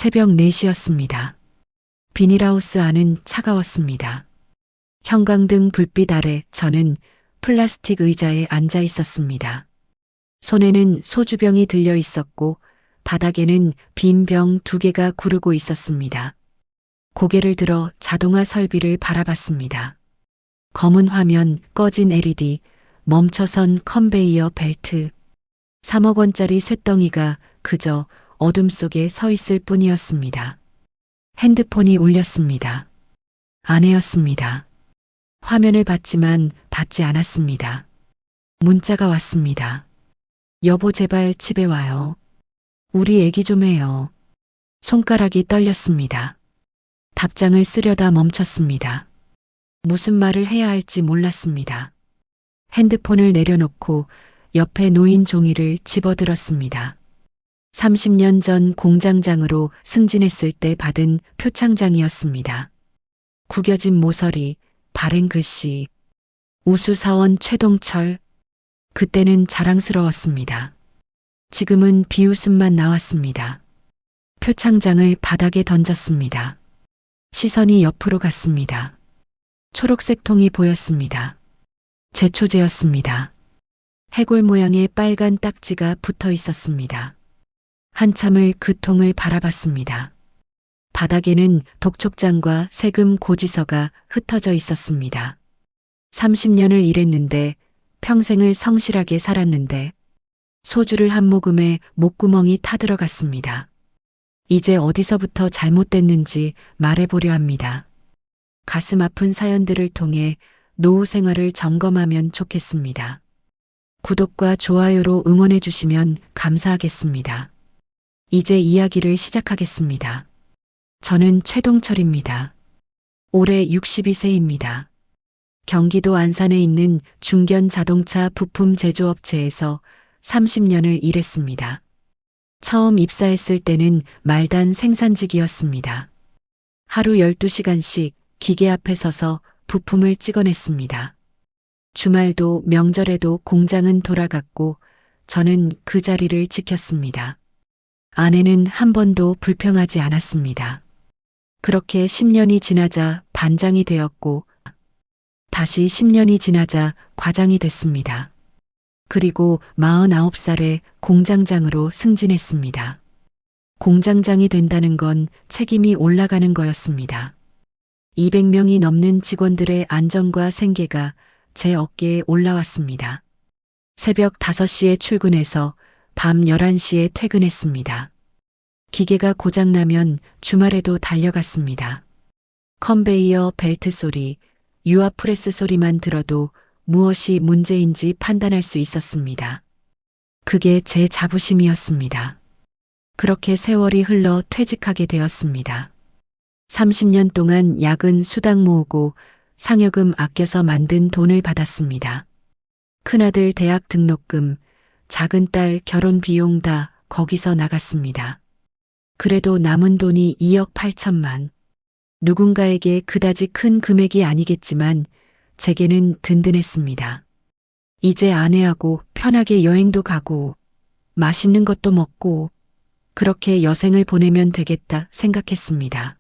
새벽 4시였습니다. 비닐하우스 안은 차가웠습니다. 형광등 불빛 아래 저는 플라스틱 의자에 앉아 있었습니다. 손에는 소주병이 들려 있었고 바닥에는 빈 병 2개가 구르고 있었습니다. 고개를 들어 자동화 설비를 바라봤습니다. 검은 화면, 꺼진 LED, 멈춰선 컨베이어 벨트. 3억 원짜리 쇳덩이가 그저 어둠 속에 서 있을 뿐이었습니다. 핸드폰이 울렸습니다. 아내였습니다. 화면을 봤지만 받지 않았습니다. 문자가 왔습니다. 여보 제발 집에 와요. 우리 얘기 좀 해요. 손가락이 떨렸습니다. 답장을 쓰려다 멈췄습니다. 무슨 말을 해야 할지 몰랐습니다. 핸드폰을 내려놓고 옆에 놓인 종이를 집어들었습니다. 30년 전 공장장으로 승진했을 때 받은 표창장이었습니다. 구겨진 모서리, 바른 글씨, 우수사원 최동철. 그때는 자랑스러웠습니다. 지금은 비웃음만 나왔습니다. 표창장을 바닥에 던졌습니다. 시선이 옆으로 갔습니다. 초록색 통이 보였습니다. 제초제였습니다. 해골 모양의 빨간 딱지가 붙어 있었습니다. 한참을 그 통을 바라봤습니다. 바닥에는 독촉장과 세금 고지서가 흩어져 있었습니다. 30년을 일했는데, 평생을 성실하게 살았는데, 소주를 한 모금에 목구멍이 타들어갔습니다. 이제 어디서부터 잘못됐는지 말해보려 합니다. 가슴 아픈 사연들을 통해 노후 생활을 점검하면 좋겠습니다. 구독과 좋아요로 응원해 주시면 감사하겠습니다. 이제 이야기를 시작하겠습니다. 저는 최동철입니다. 올해 62세입니다. 경기도 안산에 있는 중견 자동차 부품 제조업체에서 30년을 일했습니다. 처음 입사했을 때는 말단 생산직이었습니다. 하루 12시간씩 기계 앞에 서서 부품을 찍어냈습니다. 주말도 명절에도 공장은 돌아갔고 저는 그 자리를 지켰습니다. 아내는 한 번도 불평하지 않았습니다. 그렇게 10년이 지나자 반장이 되었고 다시 10년이 지나자 과장이 됐습니다. 그리고 49살에 공장장으로 승진했습니다. 공장장이 된다는 건 책임이 올라가는 거였습니다. 200명이 넘는 직원들의 안전과 생계가 제 어깨에 올라왔습니다. 새벽 5시에 출근해서 밤 11시에 퇴근했습니다. 기계가 고장나면 주말에도 달려갔습니다. 컨베이어 벨트 소리, 유압 프레스 소리만 들어도 무엇이 문제인지 판단할 수 있었습니다. 그게 제 자부심이었습니다. 그렇게 세월이 흘러 퇴직하게 되었습니다. 30년 동안 야근 수당 모으고 상여금 아껴서 만든 돈을 받았습니다. 큰아들 대학 등록금, 작은 딸 결혼 비용 다 거기서 나갔습니다. 그래도 남은 돈이 2억 8천만. 누군가에게 그다지 큰 금액이 아니겠지만 제게는 든든했습니다. 이제 아내하고 편하게 여행도 가고 맛있는 것도 먹고 그렇게 여생을 보내면 되겠다 생각했습니다.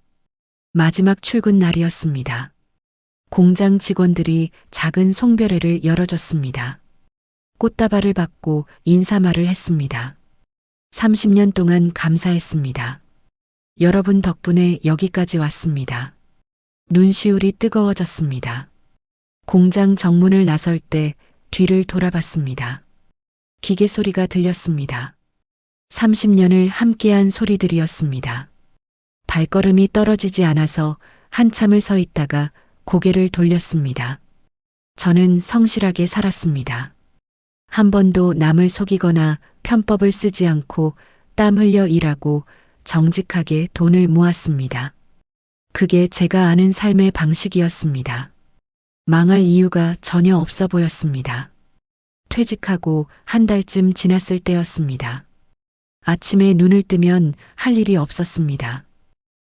마지막 출근 날이었습니다. 공장 직원들이 작은 송별회를 열어줬습니다. 꽃다발을 받고 인사말을 했습니다. 30년 동안 감사했습니다. 여러분 덕분에 여기까지 왔습니다. 눈시울이 뜨거워졌습니다. 공장 정문을 나설 때 뒤를 돌아봤습니다. 기계 소리가 들렸습니다. 30년을 함께한 소리들이었습니다. 발걸음이 떨어지지 않아서 한참을 서 있다가 고개를 돌렸습니다. 저는 성실하게 살았습니다. 한 번도 남을 속이거나 편법을 쓰지 않고 땀 흘려 일하고 정직하게 돈을 모았습니다. 그게 제가 아는 삶의 방식이었습니다. 망할 이유가 전혀 없어 보였습니다. 퇴직하고 한 달쯤 지났을 때였습니다. 아침에 눈을 뜨면 할 일이 없었습니다.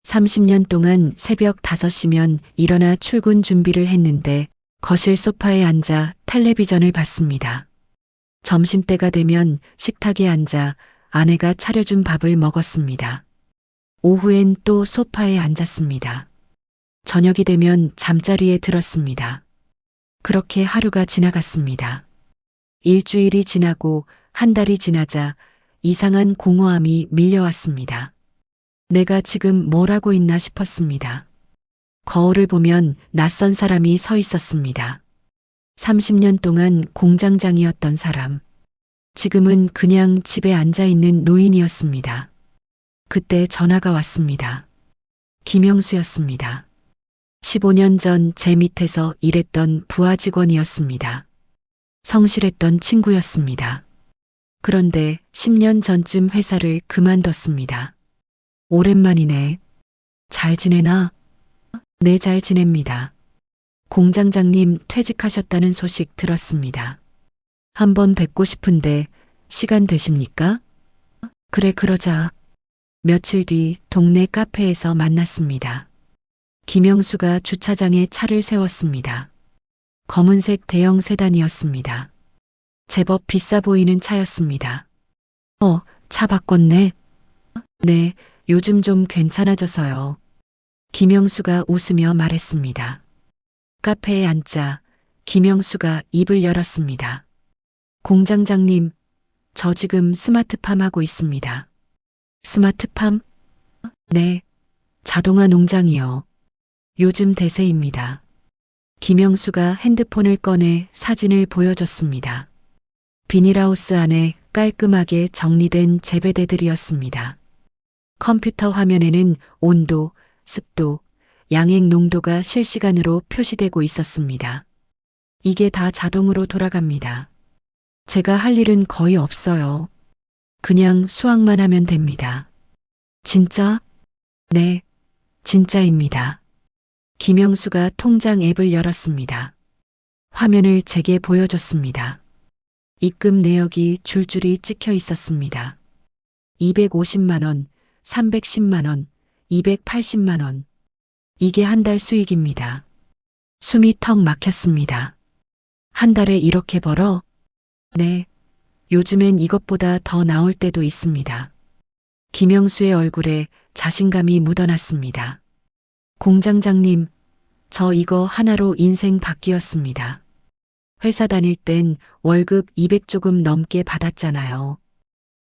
30년 동안 새벽 5시면 일어나 출근 준비를 했는데 거실 소파에 앉아 텔레비전을 봤습니다. 점심때가 되면 식탁에 앉아 아내가 차려준 밥을 먹었습니다. 오후엔 또 소파에 앉았습니다. 저녁이 되면 잠자리에 들었습니다. 그렇게 하루가 지나갔습니다. 일주일이 지나고 한 달이 지나자 이상한 공허함이 밀려왔습니다. 내가 지금 뭘 하고 있나 싶었습니다. 거울을 보면 낯선 사람이 서 있었습니다. 30년 동안 공장장이었던 사람. 지금은 그냥 집에 앉아 있는 노인이었습니다. 그때 전화가 왔습니다. 김영수였습니다. 15년 전 제 밑에서 일했던 부하 직원이었습니다. 성실했던 친구였습니다. 그런데 10년 전쯤 회사를 그만뒀습니다. 오랜만이네. 잘 지내나? 네, 잘 지냅니다. 공장장님 퇴직하셨다는 소식 들었습니다. 한번 뵙고 싶은데 시간 되십니까? 그래, 그러자. 며칠 뒤 동네 카페에서 만났습니다. 김영수가 주차장에 차를 세웠습니다. 검은색 대형 세단이었습니다. 제법 비싸 보이는 차였습니다. 차 바꿨네. 네, 요즘 좀 괜찮아져서요. 김영수가 웃으며 말했습니다. 카페에 앉자 김영수가 입을 열었습니다. 공장장님, 저 지금 스마트팜 하고 있습니다. 스마트팜? 네, 자동화 농장이요. 요즘 대세입니다. 김영수가 핸드폰을 꺼내 사진을 보여줬습니다. 비닐하우스 안에 깔끔하게 정리된 재배대들이었습니다. 컴퓨터 화면에는 온도, 습도, 양액 농도가 실시간으로 표시되고 있었습니다. 이게 다 자동으로 돌아갑니다. 제가 할 일은 거의 없어요. 그냥 수확만 하면 됩니다. 진짜? 네, 진짜입니다. 김영수가 통장 앱을 열었습니다. 화면을 제게 보여줬습니다. 입금 내역이 줄줄이 찍혀 있었습니다. 250만 원, 310만 원, 280만 원. 이게 한 달 수익입니다. 숨이 턱 막혔습니다. 한 달에 이렇게 벌어? 네. 요즘엔 이것보다 더 나올 때도 있습니다. 김영수의 얼굴에 자신감이 묻어났습니다. 공장장님, 저 이거 하나로 인생 바뀌었습니다. 회사 다닐 땐 월급 200 조금 넘게 받았잖아요.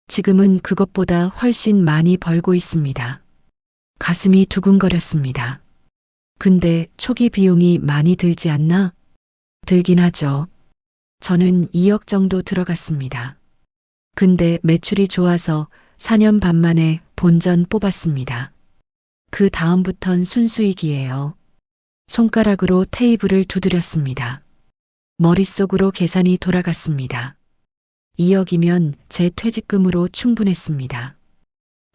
지금은 그것보다 훨씬 많이 벌고 있습니다. 가슴이 두근거렸습니다. 근데 초기 비용이 많이 들지 않나? 들긴 하죠. 저는 2억 정도 들어갔습니다. 근데 매출이 좋아서 4년 반 만에 본전 뽑았습니다. 그 다음부턴 순수익이에요. 손가락으로 테이블을 두드렸습니다. 머릿속으로 계산이 돌아갔습니다. 2억이면 제 퇴직금으로 충분했습니다.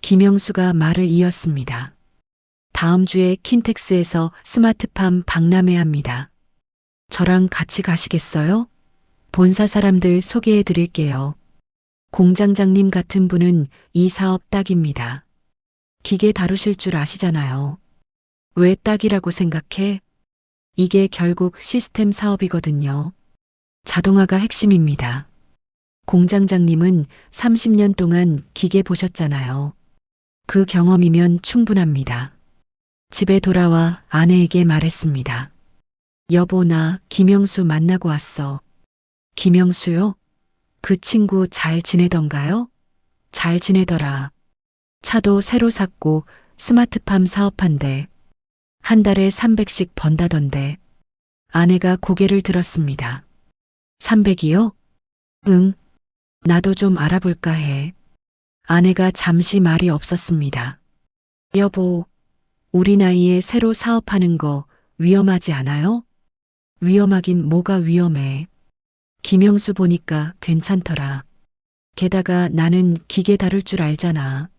김영수가 말을 이었습니다. 다음 주에 킨텍스에서 스마트팜 박람회 합니다. 저랑 같이 가시겠어요? 본사 사람들 소개해 드릴게요. 공장장님 같은 분은 이 사업 딱입니다. 기계 다루실 줄 아시잖아요. 왜 딱이라고 생각해? 이게 결국 시스템 사업이거든요. 자동화가 핵심입니다. 공장장님은 30년 동안 기계 보셨잖아요. 그 경험이면 충분합니다. 집에 돌아와 아내에게 말했습니다. 여보, 나 김영수 만나고 왔어. 김영수요? 그 친구 잘 지내던가요? 잘 지내더라. 차도 새로 샀고 스마트팜 사업한대. 한 달에 300씩 번다던데. 아내가 고개를 들었습니다. 300이요? 응. 나도 좀 알아볼까 해. 아내가 잠시 말이 없었습니다. 여보, 우리 나이에 새로 사업하는 거 위험하지 않아요? 위험하긴 뭐가 위험해. 김영수 보니까 괜찮더라. 게다가 나는 기계 다룰 줄 알잖아.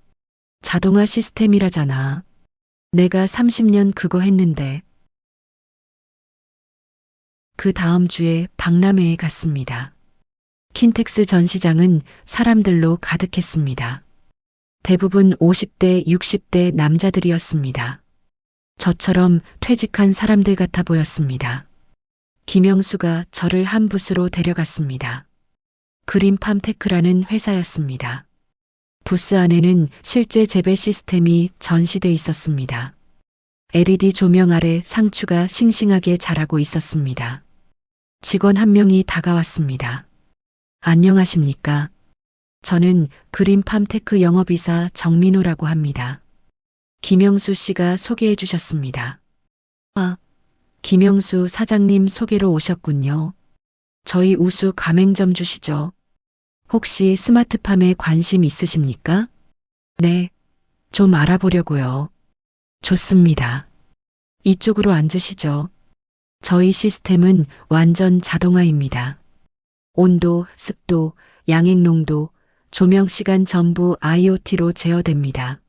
자동화 시스템이라잖아. 내가 30년 그거 했는데. 그 다음 주에 박람회에 갔습니다. 킨텍스 전시장은 사람들로 가득했습니다. 대부분 50대, 60대 남자들이었습니다. 저처럼 퇴직한 사람들 같아 보였습니다. 김영수가 저를 한 부스로 데려갔습니다. 그린팜테크라는 회사였습니다. 부스 안에는 실제 재배 시스템이 전시돼 있었습니다. LED 조명 아래 상추가 싱싱하게 자라고 있었습니다. 직원 한 명이 다가왔습니다. 안녕하십니까? 저는 그린팜테크 영업이사 정민호라고 합니다. 김영수 씨가 소개해 주셨습니다. 아, 김영수 사장님 소개로 오셨군요. 저희 우수 가맹점 주시죠. 혹시 스마트팜에 관심 있으십니까? 네, 좀 알아보려고요. 좋습니다. 이쪽으로 앉으시죠. 저희 시스템은 완전 자동화입니다. 온도, 습도, 양액 농도, 조명 시간 전부 IoT로 제어됩니다.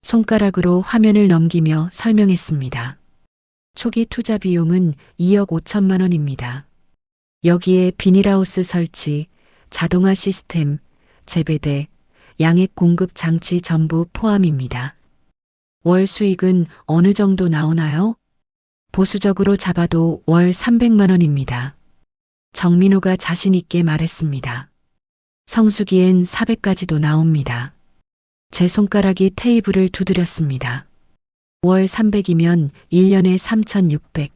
손가락으로 화면을 넘기며 설명했습니다. 초기 투자 비용은 2억 5천만 원입니다. 여기에 비닐하우스 설치, 자동화 시스템, 재배대, 양액 공급 장치 전부 포함입니다. 월 수익은 어느 정도 나오나요? 보수적으로 잡아도 월 300만 원입니다. 정민호가 자신 있게 말했습니다. 성수기엔 400까지도 나옵니다. 제 손가락이 테이블을 두드렸습니다. 월 300이면 1년에 3,600.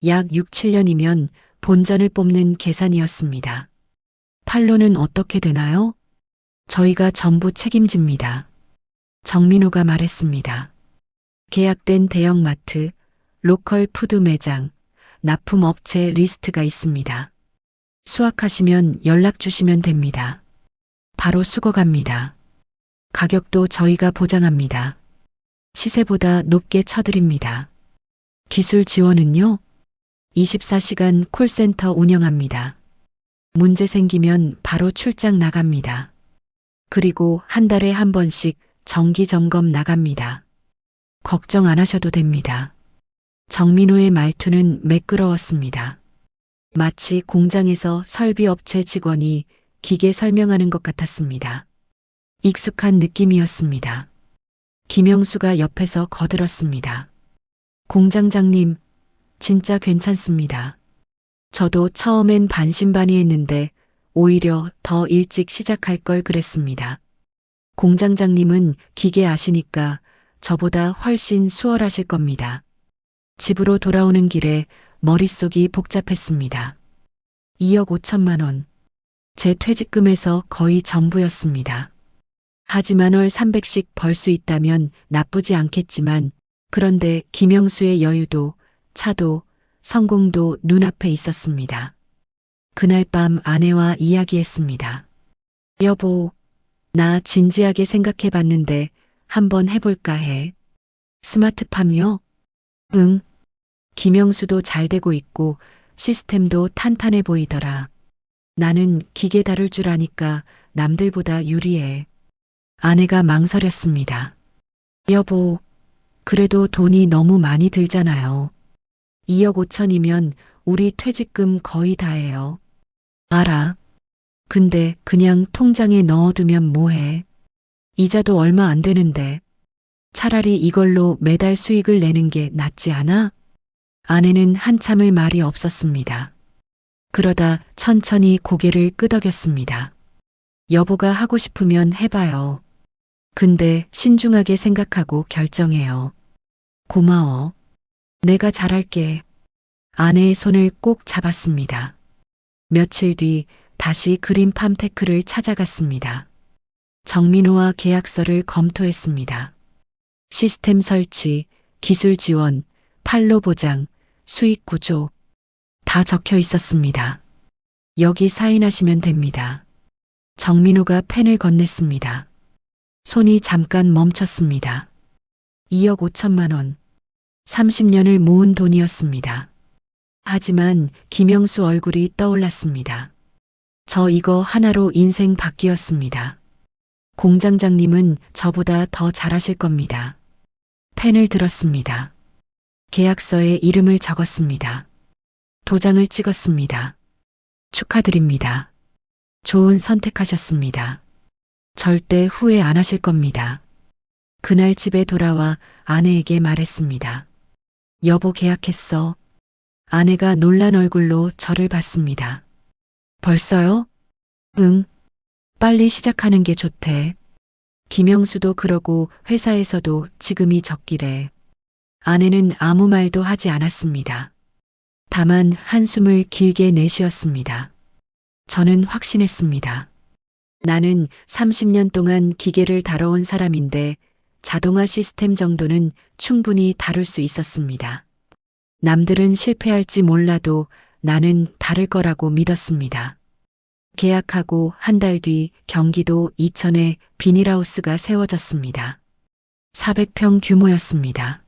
약 6, 7년이면 본전을 뽑는 계산이었습니다. 판로는 어떻게 되나요? 저희가 전부 책임집니다. 정민호가 말했습니다. 계약된 대형마트, 로컬 푸드 매장, 납품업체 리스트가 있습니다. 수확하시면 연락 주시면 됩니다. 바로 수거 갑니다. 가격도 저희가 보장합니다. 시세보다 높게 쳐드립니다. 기술 지원은요? 24시간 콜센터 운영합니다. 문제 생기면 바로 출장 나갑니다. 그리고 한 달에 한 번씩 정기 점검 나갑니다. 걱정 안 하셔도 됩니다. 정민호의 말투는 매끄러웠습니다. 마치 공장에서 설비업체 직원이 기계 설명하는 것 같았습니다. 익숙한 느낌이었습니다. 김영수가 옆에서 거들었습니다. 공장장님, 진짜 괜찮습니다. 저도 처음엔 반신반의했는데 오히려 더 일찍 시작할 걸 그랬습니다. 공장장님은 기계 아시니까 저보다 훨씬 수월하실 겁니다. 집으로 돌아오는 길에 머릿속이 복잡했습니다. 2억 5천만 원. 제 퇴직금에서 거의 전부였습니다. 하지만 월 300씩 벌 수 있다면 나쁘지 않겠지만 그런데 김영수의 여유도, 차도, 성공도 눈앞에 있었습니다. 그날 밤 아내와 이야기했습니다. 여보, 나 진지하게 생각해 봤는데 한번 해볼까 해. 스마트팜요? 응. 김영수도 잘 되고 있고 시스템도 탄탄해 보이더라. 나는 기계 다룰 줄 아니까 남들보다 유리해. 아내가 망설였습니다. 여보, 그래도 돈이 너무 많이 들잖아요. 2억 5천이면 우리 퇴직금 거의 다예요. 알아. 근데 그냥 통장에 넣어두면 뭐해. 이자도 얼마 안 되는데. 차라리 이걸로 매달 수익을 내는 게 낫지 않아? 아내는 한참을 말이 없었습니다. 그러다 천천히 고개를 끄덕였습니다. 여보가 하고 싶으면 해봐요. 근데 신중하게 생각하고 결정해요. 고마워. 내가 잘할게. 아내의 손을 꼭 잡았습니다. 며칠 뒤 다시 그린팜테크를 찾아갔습니다. 정민호와 계약서를 검토했습니다. 시스템 설치, 기술 지원, 판로 보장, 수익 구조 다 적혀 있었습니다. 여기 사인하시면 됩니다. 정민호가 펜을 건넸습니다. 손이 잠깐 멈췄습니다. 2억 5천만 원. 30년을 모은 돈이었습니다. 하지만 김영수 얼굴이 떠올랐습니다. 저 이거 하나로 인생 바뀌었습니다. 공장장님은 저보다 더 잘하실 겁니다. 펜을 들었습니다. 계약서에 이름을 적었습니다. 도장을 찍었습니다. 축하드립니다. 좋은 선택하셨습니다. 절대 후회 안 하실 겁니다. 그날 집에 돌아와 아내에게 말했습니다. 여보 계약했어. 아내가 놀란 얼굴로 저를 봤습니다. 벌써요? 응. 빨리 시작하는 게 좋대. 김영수도 그러고 회사에서도 지금이 적기래. 아내는 아무 말도 하지 않았습니다. 다만 한숨을 길게 내쉬었습니다. 저는 확신했습니다. 나는 30년 동안 기계를 다뤄온 사람인데 자동화 시스템 정도는 충분히 다룰 수 있었습니다. 남들은 실패할지 몰라도 나는 다를 거라고 믿었습니다. 계약하고 한 달 뒤 경기도 이천에 비닐하우스가 세워졌습니다. 400평 규모였습니다.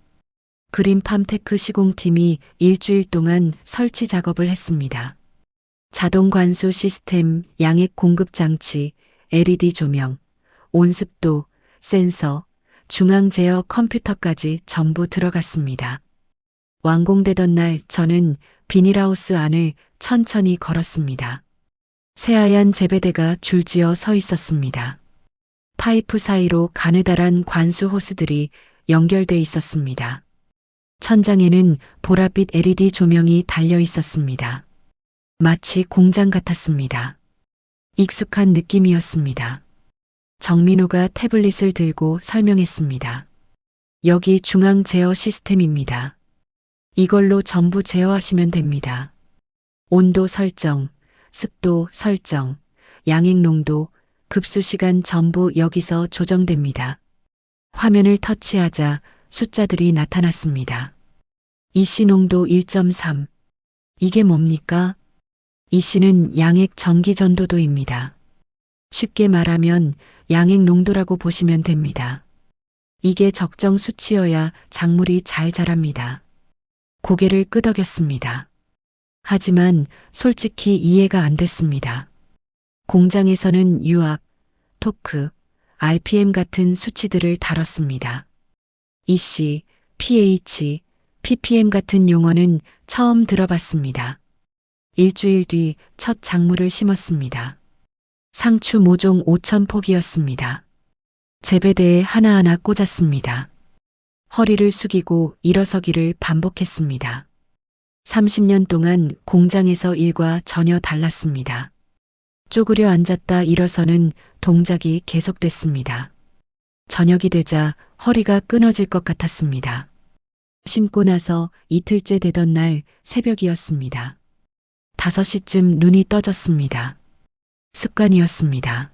그린팜테크 시공팀이 일주일 동안 설치 작업을 했습니다. 자동 관수 시스템, 양액 공급 장치, LED 조명, 온습도, 센서, 중앙 제어 컴퓨터까지 전부 들어갔습니다. 완공되던 날 저는 비닐하우스 안을 천천히 걸었습니다. 새하얀 제배대가 줄지어 서 있었습니다. 파이프 사이로 가느다란 관수 호스들이 연결돼 있었습니다. 천장에는 보랏빛 LED 조명이 달려 있었습니다. 마치 공장 같았습니다. 익숙한 느낌이었습니다. 정민호가 태블릿을 들고 설명했습니다. 여기 중앙 제어 시스템입니다. 이걸로 전부 제어하시면 됩니다. 온도 설정, 습도 설정, 양액 농도, 급수 시간 전부 여기서 조정됩니다. 화면을 터치하자 숫자들이 나타났습니다. EC 농도 1.3. 이게 뭡니까? EC는 양액 전기 전도도입니다. 쉽게 말하면 양액 농도라고 보시면 됩니다. 이게 적정 수치여야 작물이 잘 자랍니다. 고개를 끄덕였습니다. 하지만 솔직히 이해가 안 됐습니다. 공장에서는 유압, 토크, RPM 같은 수치들을 다뤘습니다. EC, pH, ppm 같은 용어는 처음 들어봤습니다. 일주일 뒤 첫 작물을 심었습니다. 상추 모종 5,000폭이었습니다. 재배대에 하나하나 꽂았습니다. 허리를 숙이고 일어서기를 반복했습니다. 30년 동안 공장에서 일과 전혀 달랐습니다. 쪼그려 앉았다 일어서는 동작이 계속됐습니다. 저녁이 되자 허리가 끊어질 것 같았습니다. 심고 나서 이틀째 되던 날 새벽이었습니다. 5시쯤 눈이 떠졌습니다. 습관이었습니다.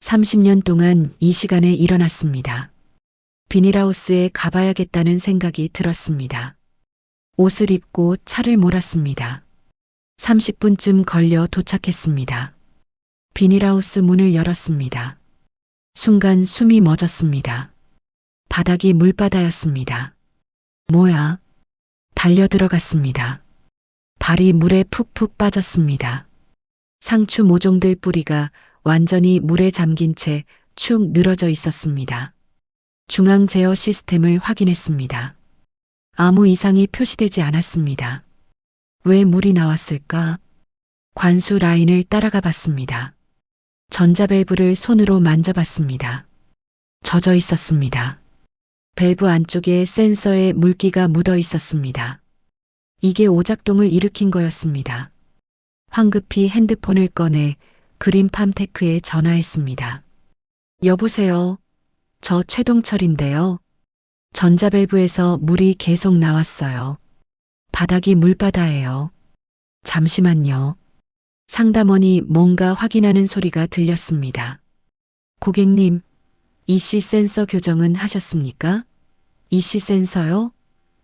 30년 동안 이 시간에 일어났습니다. 비닐하우스에 가봐야겠다는 생각이 들었습니다. 옷을 입고 차를 몰았습니다. 30분쯤 걸려 도착했습니다. 비닐하우스 문을 열었습니다. 순간 숨이 멎었습니다. 바닥이 물바다였습니다. 뭐야? 달려 들어갔습니다. 발이 물에 푹푹 빠졌습니다. 상추 모종들 뿌리가 완전히 물에 잠긴 채 축 늘어져 있었습니다. 중앙 제어 시스템을 확인했습니다. 아무 이상이 표시되지 않았습니다. 왜 물이 나왔을까? 관수 라인을 따라가 봤습니다. 전자밸브를 손으로 만져봤습니다. 젖어 있었습니다. 밸브 안쪽에 센서에 물기가 묻어 있었습니다. 이게 오작동을 일으킨 거였습니다. 황급히 핸드폰을 꺼내 그린팜테크에 전화했습니다. 여보세요. 저 최동철인데요. 전자밸브에서 물이 계속 나왔어요. 바닥이 물바다예요. 잠시만요. 상담원이 뭔가 확인하는 소리가 들렸습니다. 고객님, EC 센서 교정은 하셨습니까? EC 센서요?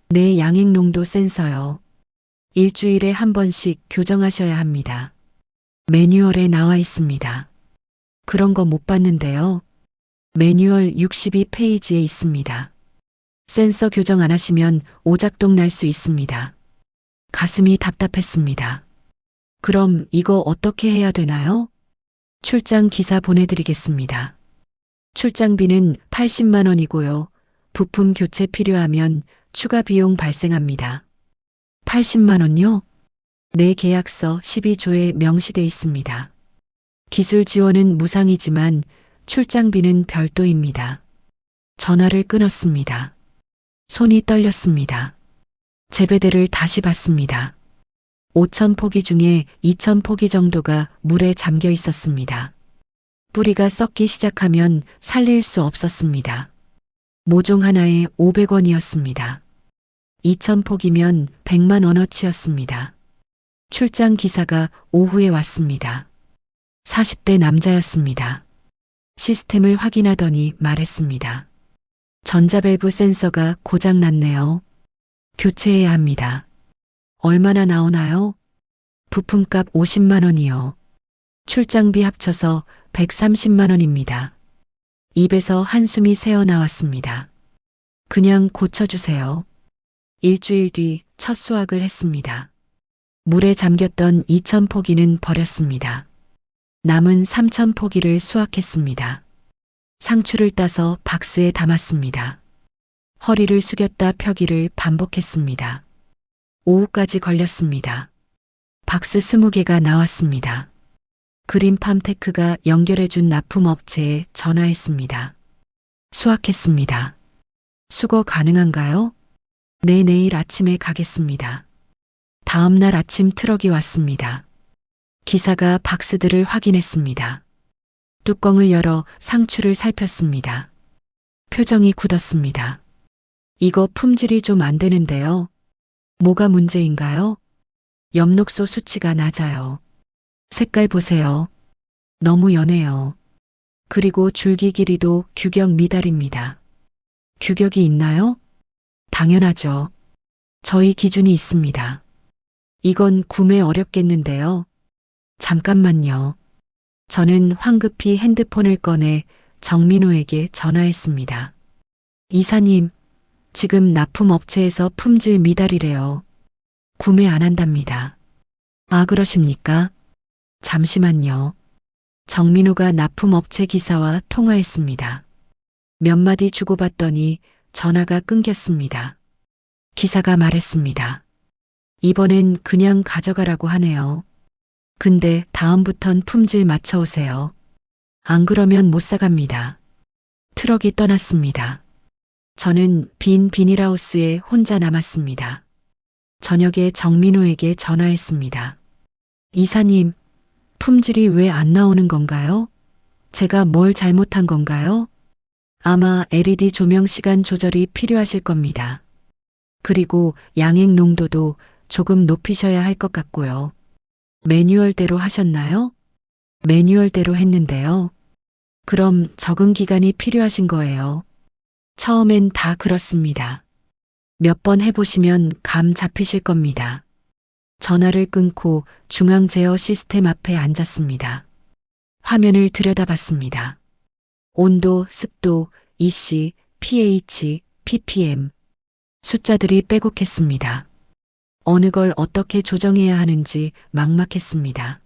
네, 양액 농도 센서요. 일주일에 한 번씩 교정하셔야 합니다. 매뉴얼에 나와 있습니다. 그런 거 못 봤는데요. 매뉴얼 62페이지에 있습니다. 센서 교정 안 하시면 오작동 날 수 있습니다. 가슴이 답답했습니다. 그럼 이거 어떻게 해야 되나요? 출장 기사 보내드리겠습니다. 출장비는 80만 원이고요. 부품 교체 필요하면 추가 비용 발생합니다. 80만 원요? 내 계약서 12조에 명시돼 있습니다. 기술 지원은 무상이지만 출장비는 별도입니다. 전화를 끊었습니다. 손이 떨렸습니다. 재배대를 다시 봤습니다. 5,000포기 중에 2,000포기 정도가 물에 잠겨 있었습니다. 뿌리가 썩기 시작하면 살릴 수 없었습니다. 모종 하나에 500원이었습니다. 2,000폭이면 100만 원어치였습니다. 출장 기사가 오후에 왔습니다. 40대 남자였습니다. 시스템을 확인하더니 말했습니다. 전자밸브 센서가 고장 났네요. 교체해야 합니다. 얼마나 나오나요? 부품값 50만 원이요. 출장비 합쳐서 130만 원입니다. 입에서 한숨이 새어나왔습니다. 그냥 고쳐주세요. 일주일 뒤 첫 수확을 했습니다. 물에 잠겼던 2,000포기는 버렸습니다. 남은 3,000포기를 수확했습니다. 상추를 따서 박스에 담았습니다. 허리를 숙였다 펴기를 반복했습니다. 오후까지 걸렸습니다. 박스 20개가 나왔습니다. 그린팜테크가 연결해준 납품업체에 전화했습니다. 수확했습니다. 수거 가능한가요? 네, 내일 아침에 가겠습니다. 다음 날 아침 트럭이 왔습니다. 기사가 박스들을 확인했습니다. 뚜껑을 열어 상추를 살폈습니다. 표정이 굳었습니다. 이거 품질이 좀 안 되는데요. 뭐가 문제인가요? 엽록소 수치가 낮아요. 색깔 보세요. 너무 연해요. 그리고 줄기 길이도 규격 미달입니다. 규격이 있나요? 당연하죠. 저희 기준이 있습니다. 이건 구매 어렵겠는데요. 잠깐만요. 저는 황급히 핸드폰을 꺼내 정민호에게 전화했습니다. 이사님, 지금 납품업체에서 품질 미달이래요. 구매 안 한답니다. 아, 그러십니까? 잠시만요. 정민호가 납품업체 기사와 통화했습니다. 몇 마디 주고받더니 전화가 끊겼습니다. 기사가 말했습니다. 이번엔 그냥 가져가라고 하네요. 근데 다음부턴 품질 맞춰오세요. 안 그러면 못 사갑니다. 트럭이 떠났습니다. 저는 빈 비닐하우스에 혼자 남았습니다. 저녁에 정민호에게 전화했습니다. 이사님, 품질이 왜 안 나오는 건가요? 제가 뭘 잘못한 건가요? 아마 LED 조명 시간 조절이 필요하실 겁니다. 그리고 양액 농도도 조금 높이셔야 할 것 같고요. 매뉴얼대로 하셨나요? 매뉴얼대로 했는데요. 그럼 적응 기간이 필요하신 거예요. 처음엔 다 그렇습니다. 몇 번 해보시면 감 잡히실 겁니다. 전화를 끊고 중앙 제어 시스템 앞에 앉았습니다. 화면을 들여다봤습니다. 온도, 습도, EC, pH, ppm. 숫자들이 빼곡했습니다. 어느 걸 어떻게 조정해야 하는지 막막했습니다.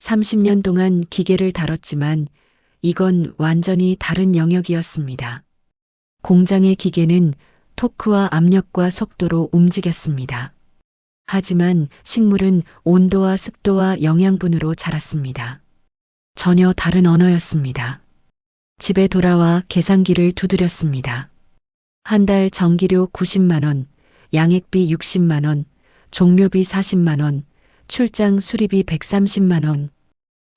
30년 동안 기계를 다뤘지만 이건 완전히 다른 영역이었습니다. 공장의 기계는 토크와 압력과 속도로 움직였습니다. 하지만 식물은 온도와 습도와 영양분으로 자랐습니다. 전혀 다른 언어였습니다. 집에 돌아와 계산기를 두드렸습니다. 한 달 전기료 90만 원, 양액비 60만 원, 종료비 40만 원, 출장 수리비 130만 원,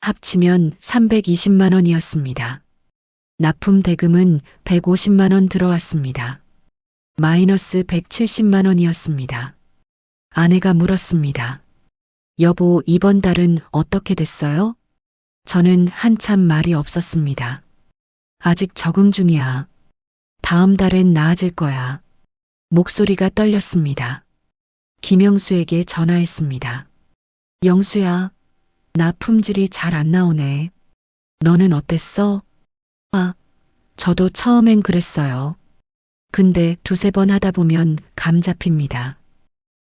합치면 320만 원이었습니다. 납품 대금은 150만 원 들어왔습니다. 마이너스 170만 원이었습니다. 아내가 물었습니다. 여보, 이번 달은 어떻게 됐어요? 저는 한참 말이 없었습니다. 아직 적응 중이야. 다음 달엔 나아질 거야. 목소리가 떨렸습니다. 김영수에게 전화했습니다. 영수야, 나 품질이 잘 안 나오네. 너는 어땠어? 아, 저도 처음엔 그랬어요. 근데 두세 번 하다 보면 감 잡힙니다.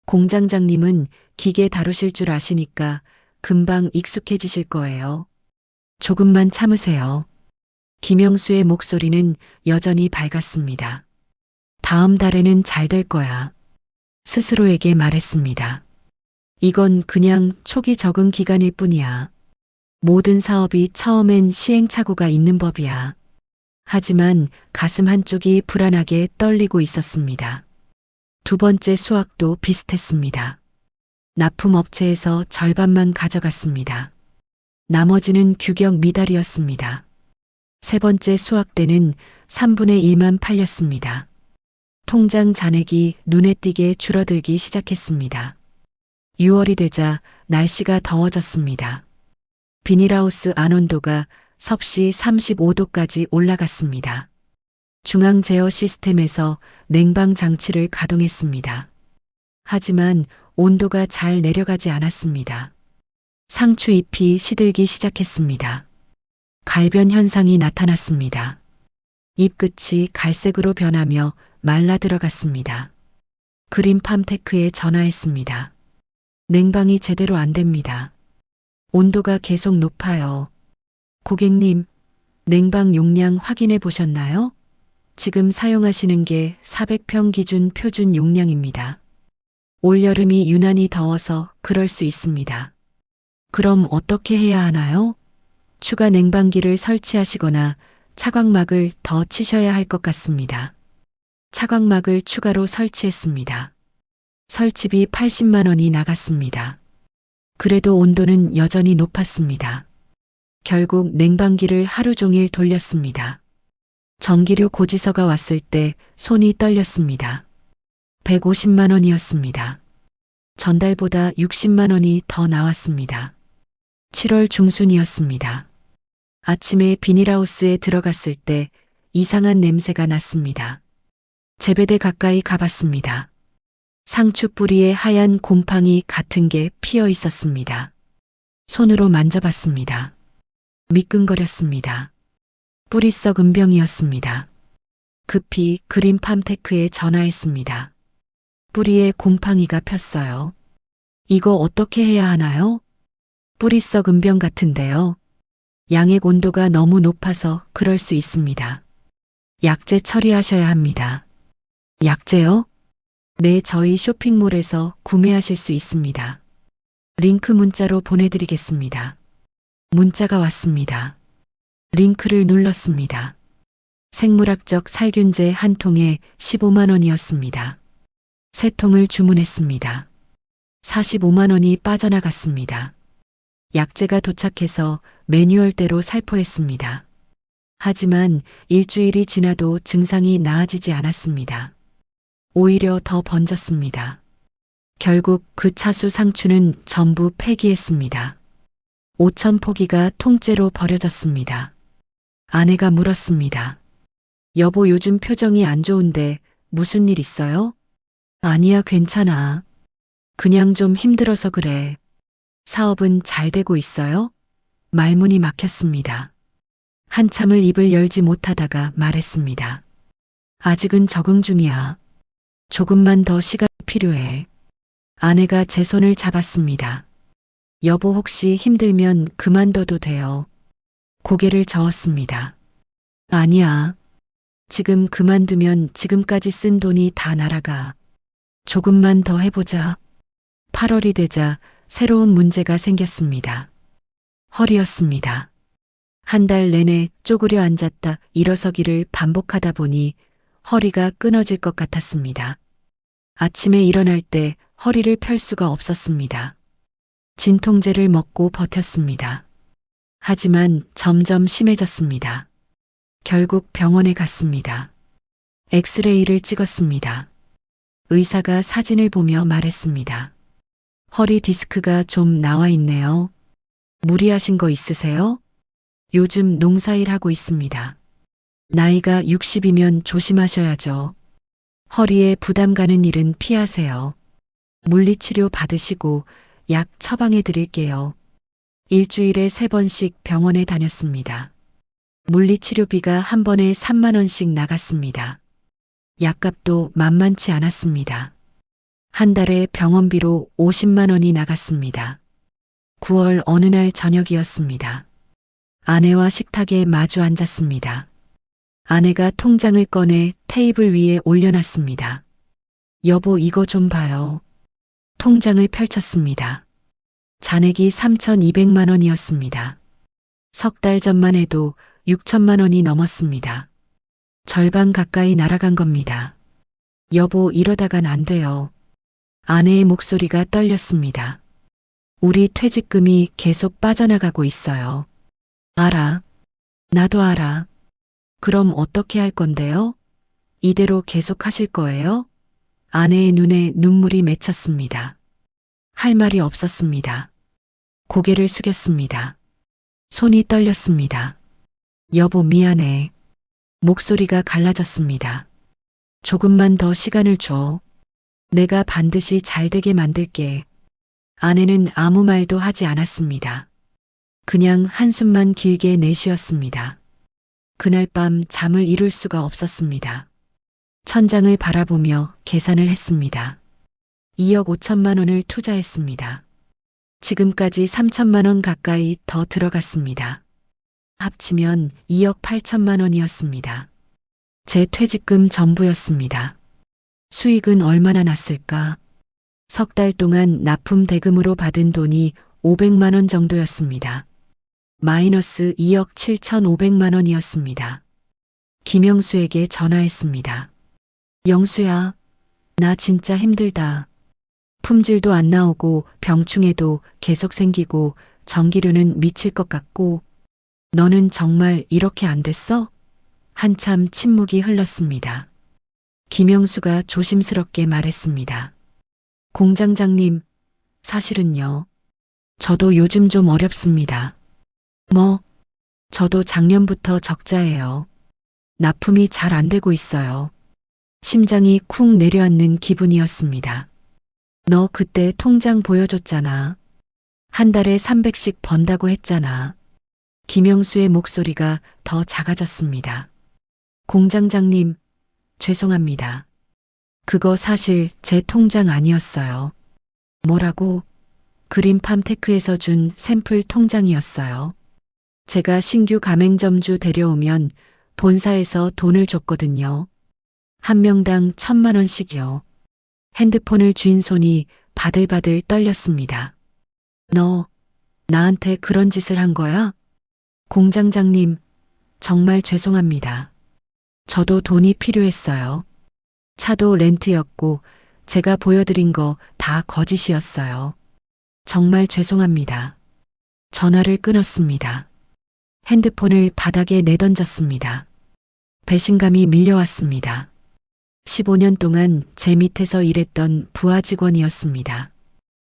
공장장님은 기계 다루실 줄 아시니까 금방 익숙해지실 거예요. 조금만 참으세요. 김영수의 목소리는 여전히 밝았습니다. 다음 달에는 잘 될 거야. 스스로에게 말했습니다. 이건 그냥 초기 적응 기간일 뿐이야. 모든 사업이 처음엔 시행착오가 있는 법이야. 하지만 가슴 한쪽이 불안하게 떨리고 있었습니다. 두 번째 수확도 비슷했습니다. 납품업체에서 절반만 가져갔습니다. 나머지는 규격 미달이었습니다. 세 번째 수확 때는 3분의 1만 팔렸습니다. 통장 잔액이 눈에 띄게 줄어들기 시작했습니다. 6월이 되자 날씨가 더워졌습니다. 비닐하우스 안 온도가 섭씨 35도까지 올라갔습니다. 중앙 제어 시스템에서 냉방 장치를 가동했습니다. 하지만 온도가 잘 내려가지 않았습니다. 상추 잎이 시들기 시작했습니다. 갈변 현상이 나타났습니다. 잎 끝이 갈색으로 변하며 말라 들어갔습니다. 그린팜테크에 전화했습니다. 냉방이 제대로 안 됩니다. 온도가 계속 높아요. 고객님, 냉방 용량 확인해 보셨나요? 지금 사용하시는 게 400평 기준 표준 용량입니다. 올여름이 유난히 더워서 그럴 수 있습니다. 그럼 어떻게 해야 하나요? 추가 냉방기를 설치하시거나 차광막을 더 치셔야 할 것 같습니다. 차광막을 추가로 설치했습니다. 설치비 80만 원이 나갔습니다. 그래도 온도는 여전히 높았습니다. 결국 냉방기를 하루 종일 돌렸습니다. 전기료 고지서가 왔을 때 손이 떨렸습니다. 150만 원이었습니다. 전달보다 60만 원이 더 나왔습니다. 7월 중순이었습니다. 아침에 비닐하우스에 들어갔을 때 이상한 냄새가 났습니다. 재배대 가까이 가봤습니다. 상추 뿌리에 하얀 곰팡이 같은 게 피어 있었습니다. 손으로 만져봤습니다. 미끈거렸습니다. 뿌리썩 은병이었습니다. 급히 그린팜테크에 전화했습니다. 뿌리에 곰팡이가 폈어요. 이거 어떻게 해야 하나요? 뿌리썩 은병 같은데요. 양액 온도가 너무 높아서 그럴 수 있습니다. 약재 처리하셔야 합니다. 약재요? 네, 저희 쇼핑몰에서 구매하실 수 있습니다. 링크 문자로 보내드리겠습니다. 문자가 왔습니다. 링크를 눌렀습니다. 생물학적 살균제 한 통에 15만 원이었습니다. 세 통을 주문했습니다. 45만 원이 빠져나갔습니다. 약재가 도착해서 매뉴얼대로 살포했습니다. 하지만 일주일이 지나도 증상이 나아지지 않았습니다. 오히려 더 번졌습니다. 결국 그 차수 상추는 전부 폐기했습니다. 5천 포기가 통째로 버려졌습니다. 아내가 물었습니다. 여보, 요즘 표정이 안 좋은데 무슨 일 있어요? 아니야, 괜찮아. 그냥 좀 힘들어서 그래. 사업은 잘 되고 있어요? 말문이 막혔습니다. 한참을 입을 열지 못하다가 말했습니다. 아직은 적응 중이야. 조금만 더 시간이 필요해. 아내가 제 손을 잡았습니다. 여보, 혹시 힘들면 그만둬도 돼요. 고개를 저었습니다. 아니야. 지금 그만두면 지금까지 쓴 돈이 다 날아가. 조금만 더 해보자. 8월이 되자 새로운 문제가 생겼습니다. 허리였습니다. 한 달 내내 쪼그려 앉았다 일어서기를 반복하다 보니 허리가 끊어질 것 같았습니다. 아침에 일어날 때 허리를 펼 수가 없었습니다. 진통제를 먹고 버텼습니다. 하지만 점점 심해졌습니다. 결국 병원에 갔습니다. 엑스레이를 찍었습니다. 의사가 사진을 보며 말했습니다. 허리 디스크가 좀 나와 있네요. 무리하신 거 있으세요? 요즘 농사일 하고 있습니다. 나이가 60이면 조심하셔야죠. 허리에 부담 가는 일은 피하세요. 물리치료 받으시고 약 처방해 드릴게요. 일주일에 3번씩 병원에 다녔습니다. 물리치료비가 한 번에 3만 원씩 나갔습니다. 약값도 만만치 않았습니다. 한 달에 병원비로 50만 원이 나갔습니다. 9월 어느 날 저녁이었습니다. 아내와 식탁에 마주 앉았습니다. 아내가 통장을 꺼내 테이블 위에 올려놨습니다. 여보, 이거 좀 봐요. 통장을 펼쳤습니다. 잔액이 3,200만 원이었습니다. 석 달 전만 해도 6천만 원이 넘었습니다. 절반 가까이 날아간 겁니다. 여보, 이러다간 안 돼요. 아내의 목소리가 떨렸습니다. 우리 퇴직금이 계속 빠져나가고 있어요. 알아. 나도 알아. 그럼 어떻게 할 건데요? 이대로 계속 하실 거예요? 아내의 눈에 눈물이 맺혔습니다. 할 말이 없었습니다. 고개를 숙였습니다. 손이 떨렸습니다. 여보, 미안해. 목소리가 갈라졌습니다. 조금만 더 시간을 줘. 내가 반드시 잘 되게 만들게. 아내는 아무 말도 하지 않았습니다. 그냥 한숨만 길게 내쉬었습니다. 그날 밤 잠을 이룰 수가 없었습니다. 천장을 바라보며 계산을 했습니다. 2억 5천만 원을 투자했습니다. 지금까지 3천만 원 가까이 더 들어갔습니다. 합치면 2억 8천만 원이었습니다. 제 퇴직금 전부였습니다. 수익은 얼마나 났을까? 석 달 동안 납품 대금으로 받은 돈이 500만 원 정도였습니다. 마이너스 2억 7,500만 원이었습니다. 김영수에게 전화했습니다. 영수야, 나 진짜 힘들다. 품질도 안 나오고 병충해도 계속 생기고 전기료는 미칠 것 같고 너는 정말 이렇게 안 됐어? 한참 침묵이 흘렀습니다. 김영수가 조심스럽게 말했습니다. 공장장님, 사실은요. 저도 요즘 좀 어렵습니다. 뭐? 저도 작년부터 적자예요. 납품이 잘 안 되고 있어요. 심장이 쿵 내려앉는 기분이었습니다. 너 그때 통장 보여줬잖아. 한 달에 300씩 번다고 했잖아. 김영수의 목소리가 더 작아졌습니다. 공장장님, 죄송합니다. 그거 사실 제 통장 아니었어요. 뭐라고? 그린팜테크에서 준 샘플 통장이었어요. 제가 신규 가맹점주 데려오면 본사에서 돈을 줬거든요. 한 명당 1,000만 원씩이요. 핸드폰을 쥔 손이 바들바들 떨렸습니다. 너 나한테 그런 짓을 한 거야? 공장장님, 정말 죄송합니다. 저도 돈이 필요했어요. 차도 렌트였고 제가 보여드린 거 다 거짓이었어요. 정말 죄송합니다. 전화를 끊었습니다. 핸드폰을 바닥에 내던졌습니다. 배신감이 밀려왔습니다. 15년 동안 제 밑에서 일했던 부하 직원이었습니다.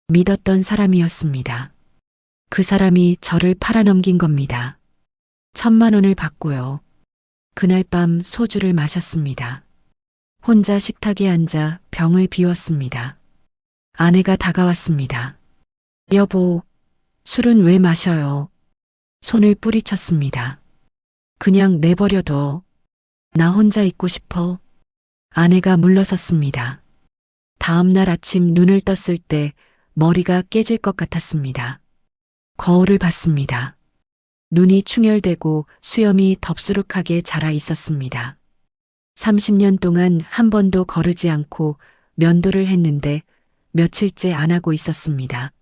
믿었던 사람이었습니다. 그 사람이 저를 팔아넘긴 겁니다. 1,000만 원을 받고요. 그날 밤 소주를 마셨습니다. 혼자 식탁에 앉아 병을 비웠습니다. 아내가 다가왔습니다. 여보, 술은 왜 마셔요? 손을 뿌리쳤습니다. 그냥 내버려둬. 나 혼자 있고 싶어. 아내가 물러섰습니다. 다음 날 아침 눈을 떴을 때 머리가 깨질 것 같았습니다. 거울을 봤습니다. 눈이 충혈되고 수염이 덥수룩하게 자라 있었습니다. 30년 동안 한 번도 거르지 않고 면도를 했는데 며칠째 안 하고 있었습니다.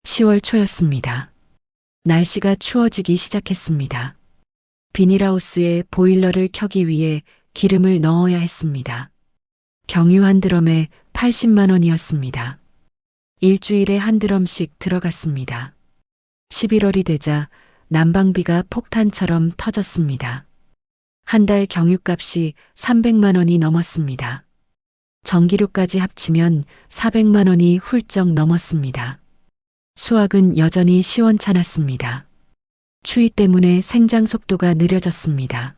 10월 초였습니다. 날씨가 추워지기 시작했습니다. 비닐하우스에 보일러를 켜기 위해 기름을 넣어야 했습니다. 경유 한 드럼에 80만 원이었습니다. 일주일에 한 드럼씩 들어갔습니다. 11월이 되자 난방비가 폭탄처럼 터졌습니다. 한 달 경유값이 300만 원이 넘었습니다. 전기료까지 합치면 400만 원이 훌쩍 넘었습니다. 수확은 여전히 시원찮았습니다. 추위 때문에 생장 속도가 느려졌습니다.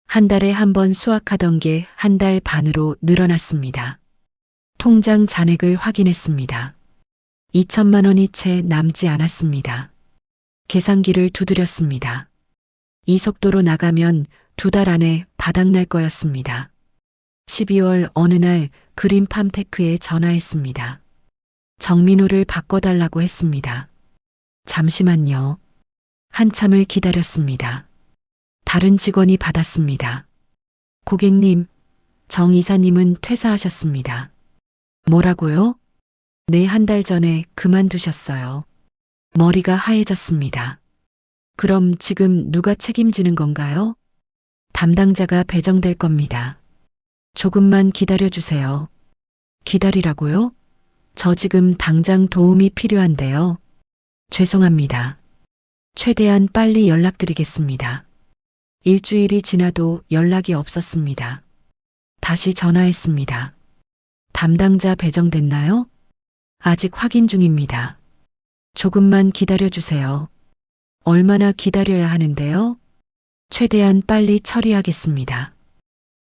한 달에 한 번 수확하던 게 한 달 반으로 늘어났습니다. 통장 잔액을 확인했습니다. 2천만 원이 채 남지 않았습니다. 계산기를 두드렸습니다. 이 속도로 나가면 2달 안에 바닥날 거였습니다. 12월 어느 날 그린팜테크에 전화했습니다. 정민호를 바꿔달라고 했습니다. 잠시만요. 한참을 기다렸습니다. 다른 직원이 받았습니다. 고객님, 정 이사님은 퇴사하셨습니다. 뭐라고요? 네, 한 달 전에 그만두셨어요. 머리가 하얘졌습니다. 그럼 지금 누가 책임지는 건가요? 담당자가 배정될 겁니다. 조금만 기다려주세요. 기다리라고요? 저 지금 당장 도움이 필요한데요. 죄송합니다. 최대한 빨리 연락드리겠습니다. 일주일이 지나도 연락이 없었습니다. 다시 전화했습니다. 담당자 배정됐나요? 아직 확인 중입니다. 조금만 기다려주세요. 얼마나 기다려야 하는데요? 최대한 빨리 처리하겠습니다.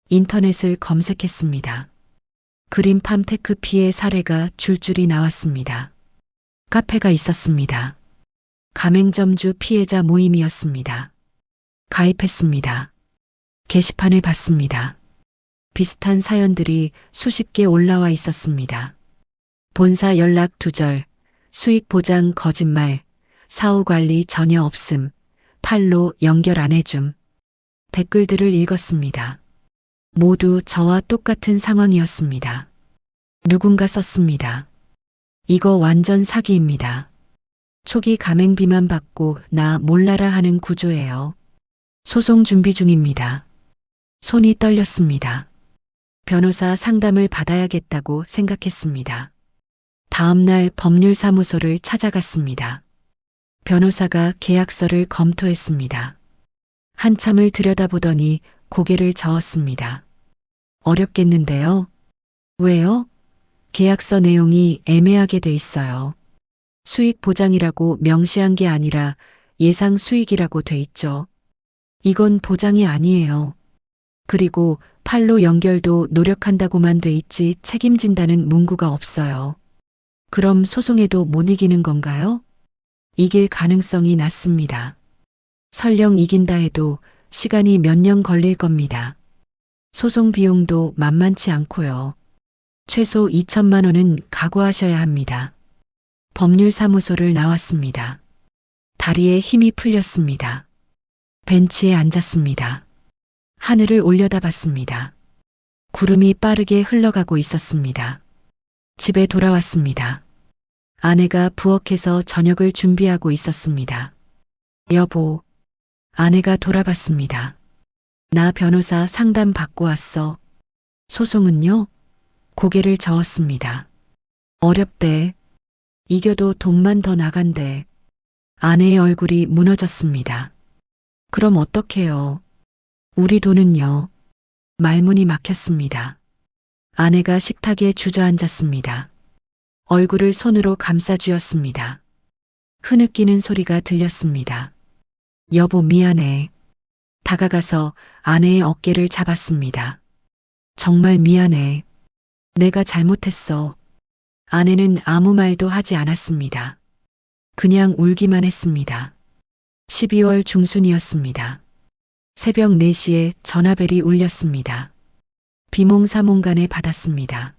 인터넷을 검색했습니다. 그린팜테크 피해 사례가 줄줄이 나왔습니다. 카페가 있었습니다. 가맹점주 피해자 모임이었습니다. 가입했습니다. 게시판을 봤습니다. 비슷한 사연들이 수십 개 올라와 있었습니다. 본사 연락 두절, 수익 보장 거짓말, 사후 관리 전혀 없음, 팔로 연결 안 해줌. 댓글들을 읽었습니다. 모두 저와 똑같은 상황이었습니다. 누군가 썼습니다. 이거 완전 사기입니다. 초기 가맹비만 받고 나 몰라라 하는 구조예요. 소송 준비 중입니다. 손이 떨렸습니다. 변호사 상담을 받아야겠다고 생각했습니다. 다음 날 법률사무소를 찾아갔습니다. 변호사가 계약서를 검토했습니다. 한참을 들여다보더니 고개를 저었습니다. 어렵겠는데요? 왜요? 계약서 내용이 애매하게 돼 있어요. 수익 보장이라고 명시한 게 아니라 예상 수익이라고 돼 있죠. 이건 보장이 아니에요. 그리고 팔로 연결도 노력한다고만 돼 있지 책임진다는 문구가 없어요. 그럼 소송에도 못 이기는 건가요? 이길 가능성이 낮습니다. 설령 이긴다 해도 시간이 몇 년 걸릴 겁니다. 소송 비용도 만만치 않고요. 최소 2천만 원은 각오하셔야 합니다. 법률사무소를 나왔습니다. 다리에 힘이 풀렸습니다. 벤치에 앉았습니다. 하늘을 올려다봤습니다. 구름이 빠르게 흘러가고 있었습니다. 집에 돌아왔습니다. 아내가 부엌에서 저녁을 준비하고 있었습니다. 여보, 아내가 돌아봤습니다. 나 변호사 상담 받고 왔어. 소송은요? 고개를 저었습니다. 어렵대. 이겨도 돈만 더 나간대. 아내의 얼굴이 무너졌습니다. 그럼 어떡해요? 우리 돈은요? 말문이 막혔습니다. 아내가 식탁에 주저앉았습니다. 얼굴을 손으로 감싸 쥐었습니다. 흐느끼는 소리가 들렸습니다. 여보 미안해. 다가가서 아내의 어깨를 잡았습니다. 정말 미안해. 내가 잘못했어. 아내는 아무 말도 하지 않았습니다. 그냥 울기만 했습니다. 12월 중순이었습니다. 새벽 4시에 전화벨이 울렸습니다. 비몽사몽간에 받았습니다.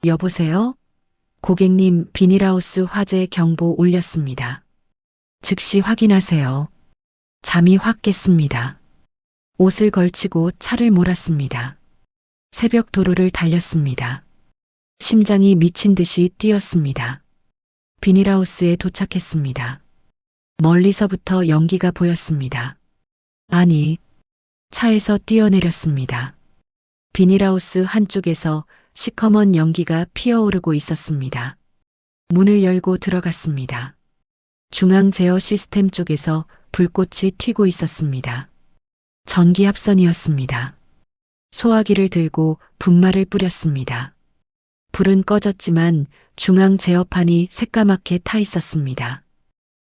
여보세요? 고객님 비닐하우스 화재 경보 울렸습니다. 즉시 확인하세요. 잠이 확 깼습니다. 옷을 걸치고 차를 몰았습니다. 새벽 도로를 달렸습니다. 심장이 미친 듯이 뛰었습니다. 비닐하우스에 도착했습니다. 멀리서부터 연기가 보였습니다. 아니, 차에서 뛰어내렸습니다. 비닐하우스 한쪽에서 시커먼 연기가 피어오르고 있었습니다. 문을 열고 들어갔습니다. 중앙 제어 시스템 쪽에서 불꽃이 튀고 있었습니다. 전기 합선이었습니다. 소화기를 들고 분말을 뿌렸습니다. 불은 꺼졌지만 중앙 제어판이 새까맣게 타 있었습니다.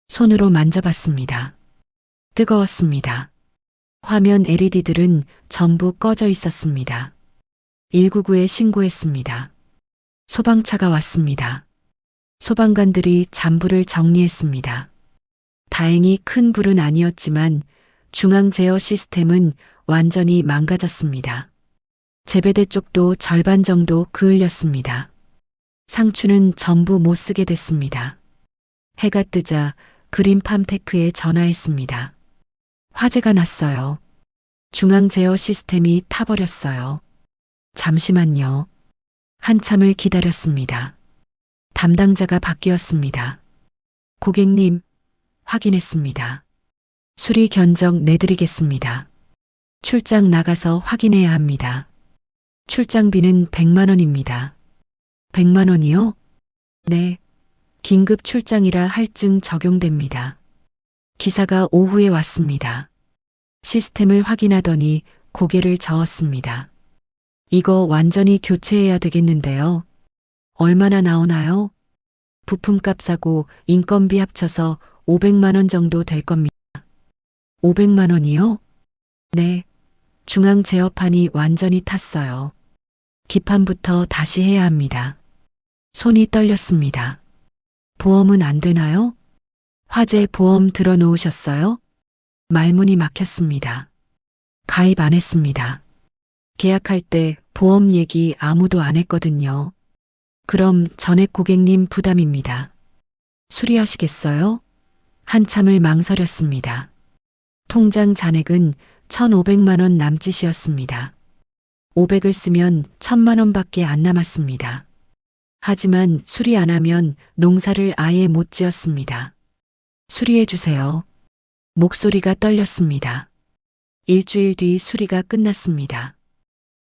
손으로 만져봤습니다. 뜨거웠습니다. 화면 LED들은 전부 꺼져 있었습니다. 199에 신고했습니다. 소방차가 왔습니다. 소방관들이 잔불을 정리했습니다. 다행히 큰 불은 아니었지만 중앙 제어 시스템은 완전히 망가졌습니다. 재배대 쪽도 절반 정도 그을렸습니다. 상추는 전부 못 쓰게 됐습니다. 해가 뜨자 그린팜테크에 전화했습니다. 화재가 났어요. 중앙 제어 시스템이 타버렸어요. 잠시만요. 한참을 기다렸습니다. 담당자가 바뀌었습니다. 고객님, 확인했습니다. 수리 견적 내드리겠습니다. 출장 나가서 확인해야 합니다. 출장비는 100만 원입니다. 100만 원이요? 네. 긴급 출장이라 할증 적용됩니다. 기사가 오후에 왔습니다. 시스템을 확인하더니 고개를 저었습니다. 이거 완전히 교체해야 되겠는데요. 얼마나 나오나요? 부품값하고 인건비 합쳐서 500만 원 정도 될 겁니다. 500만 원이요? 네. 중앙 제어판이 완전히 탔어요. 기판부터 다시 해야 합니다. 손이 떨렸습니다. 보험은 안 되나요? 화재 보험 들어놓으셨어요? 말문이 막혔습니다. 가입 안 했습니다. 계약할 때 보험 얘기 아무도 안 했거든요. 그럼 전액 고객님 부담입니다. 수리하시겠어요? 한참을 망설였습니다. 통장 잔액은 1,500만 원 남짓이었습니다. 500을 쓰면 1,000만 원밖에 안 남았습니다. 하지만 수리 안 하면 농사를 아예 못 지었습니다. 수리해 주세요. 목소리가 떨렸습니다. 일주일 뒤 수리가 끝났습니다.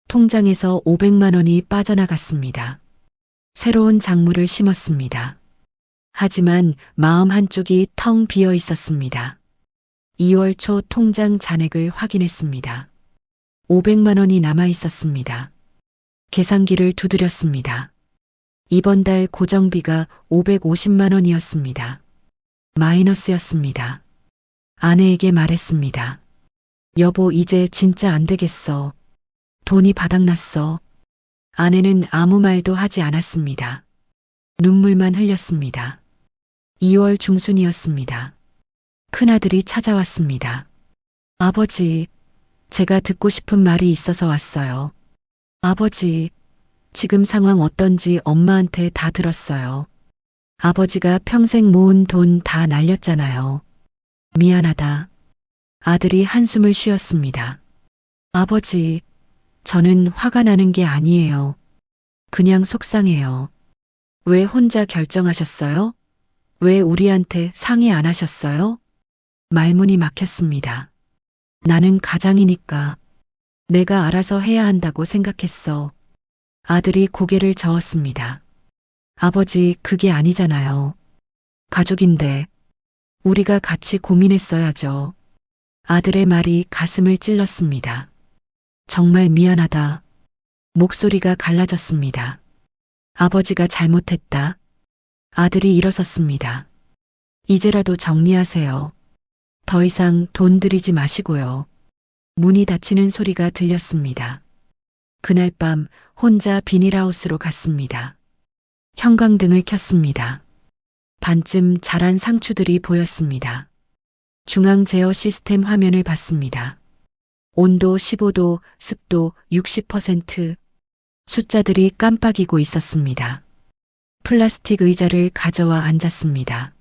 통장에서 500만 원이 빠져나갔습니다. 새로운 작물을 심었습니다. 하지만 마음 한쪽이 텅 비어 있었습니다. 2월 초 통장 잔액을 확인했습니다. 500만 원이 남아 있었습니다. 계산기를 두드렸습니다. 이번 달 고정비가 550만 원이었습니다. 마이너스였습니다. 아내에게 말했습니다. 여보, 이제 진짜 안 되겠어. 돈이 바닥났어. 아내는 아무 말도 하지 않았습니다. 눈물만 흘렸습니다. 2월 중순이었습니다. 큰아들이 찾아왔습니다. 아버지, 제가 듣고 싶은 말이 있어서 왔어요. 아버지, 지금 상황 어떤지 엄마한테 다 들었어요. 아버지가 평생 모은 돈 다 날렸잖아요. 미안하다. 아들이 한숨을 쉬었습니다. 아버지, 저는 화가 나는 게 아니에요. 그냥 속상해요. 왜 혼자 결정하셨어요? 왜 우리한테 상의 안 하셨어요? 말문이 막혔습니다. 나는 가장이니까 내가 알아서 해야 한다고 생각했어. 아들이 고개를 저었습니다. 아버지, 그게 아니잖아요. 가족인데 우리가 같이 고민했어야죠. 아들의 말이 가슴을 찔렀습니다. 정말 미안하다. 목소리가 갈라졌습니다. 아버지가 잘못했다. 아들이 일어섰습니다. 이제라도 정리하세요. 더 이상 돈 들이지 마시고요. 문이 닫히는 소리가 들렸습니다. 그날 밤 혼자 비닐하우스로 갔습니다. 형광등을 켰습니다. 반쯤 자란 상추들이 보였습니다. 중앙 제어 시스템 화면을 봤습니다. 온도 15도, 습도 60%, 숫자들이 깜빡이고 있었습니다. 플라스틱 의자를 가져와 앉았습니다.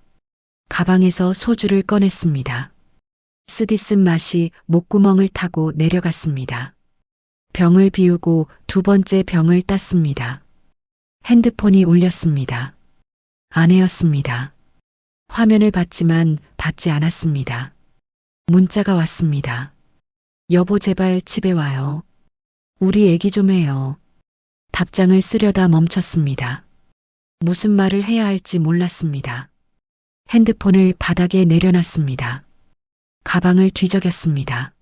가방에서 소주를 꺼냈습니다. 쓰디쓴 맛이 목구멍을 타고 내려갔습니다. 병을 비우고 두 번째 병을 땄습니다. 핸드폰이 울렸습니다. 아내였습니다. 화면을 봤지만 받지 않았습니다. 문자가 왔습니다. 여보, 제발 집에 와요. 우리 얘기 좀 해요. 답장을 쓰려다 멈췄습니다. 무슨 말을 해야 할지 몰랐습니다. 핸드폰을 바닥에 내려놨습니다. 가방을 뒤적였습니다.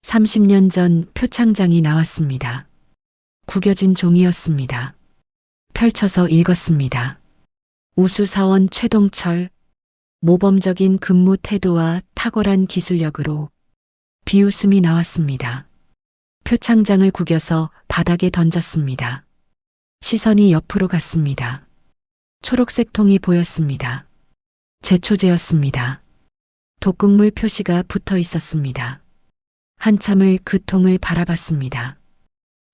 30년 전 표창장이 나왔습니다. 구겨진 종이였습니다. 펼쳐서 읽었습니다. 우수사원 최동철, 모범적인 근무 태도와 탁월한 기술력으로 비웃음이 나왔습니다. 표창장을 구겨서 바닥에 던졌습니다. 시선이 옆으로 갔습니다. 초록색 통이 보였습니다. 제초제였습니다. 독극물 표시가 붙어 있었습니다. 한참을 그 통을 바라봤습니다.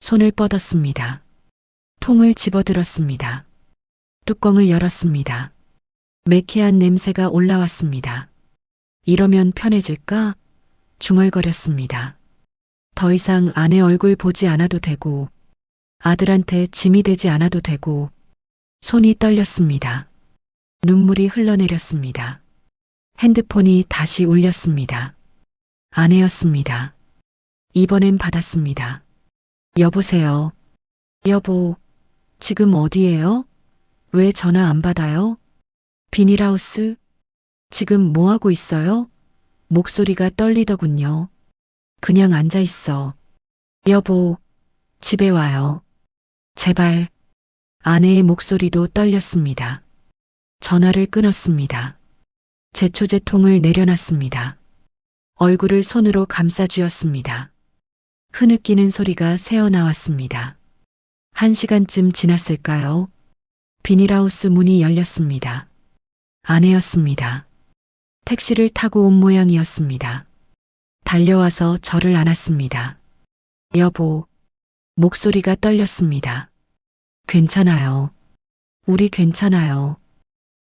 손을 뻗었습니다. 통을 집어들었습니다. 뚜껑을 열었습니다. 매캐한 냄새가 올라왔습니다. 이러면 편해질까? 중얼거렸습니다. 더 이상 아내 얼굴 보지 않아도 되고, 아들한테 짐이 되지 않아도 되고, 손이 떨렸습니다. 눈물이 흘러내렸습니다. 핸드폰이 다시 울렸습니다. 아내였습니다. 이번엔 받았습니다. 여보세요. 여보, 지금 어디예요? 왜 전화 안 받아요? 비닐하우스? 지금 뭐 하고 있어요? 목소리가 떨리더군요. 그냥 앉아 있어. 여보, 집에 와요. 제발. 아내의 목소리도 떨렸습니다. 전화를 끊었습니다. 제초제통을 내려놨습니다. 얼굴을 손으로 감싸 쥐었습니다. 흐느끼는 소리가 새어나왔습니다. 1시간쯤 지났을까요? 비닐하우스 문이 열렸습니다. 아내였습니다. 택시를 타고 온 모양이었습니다. 달려와서 저를 안았습니다. 여보, 목소리가 떨렸습니다. 괜찮아요. 우리 괜찮아요.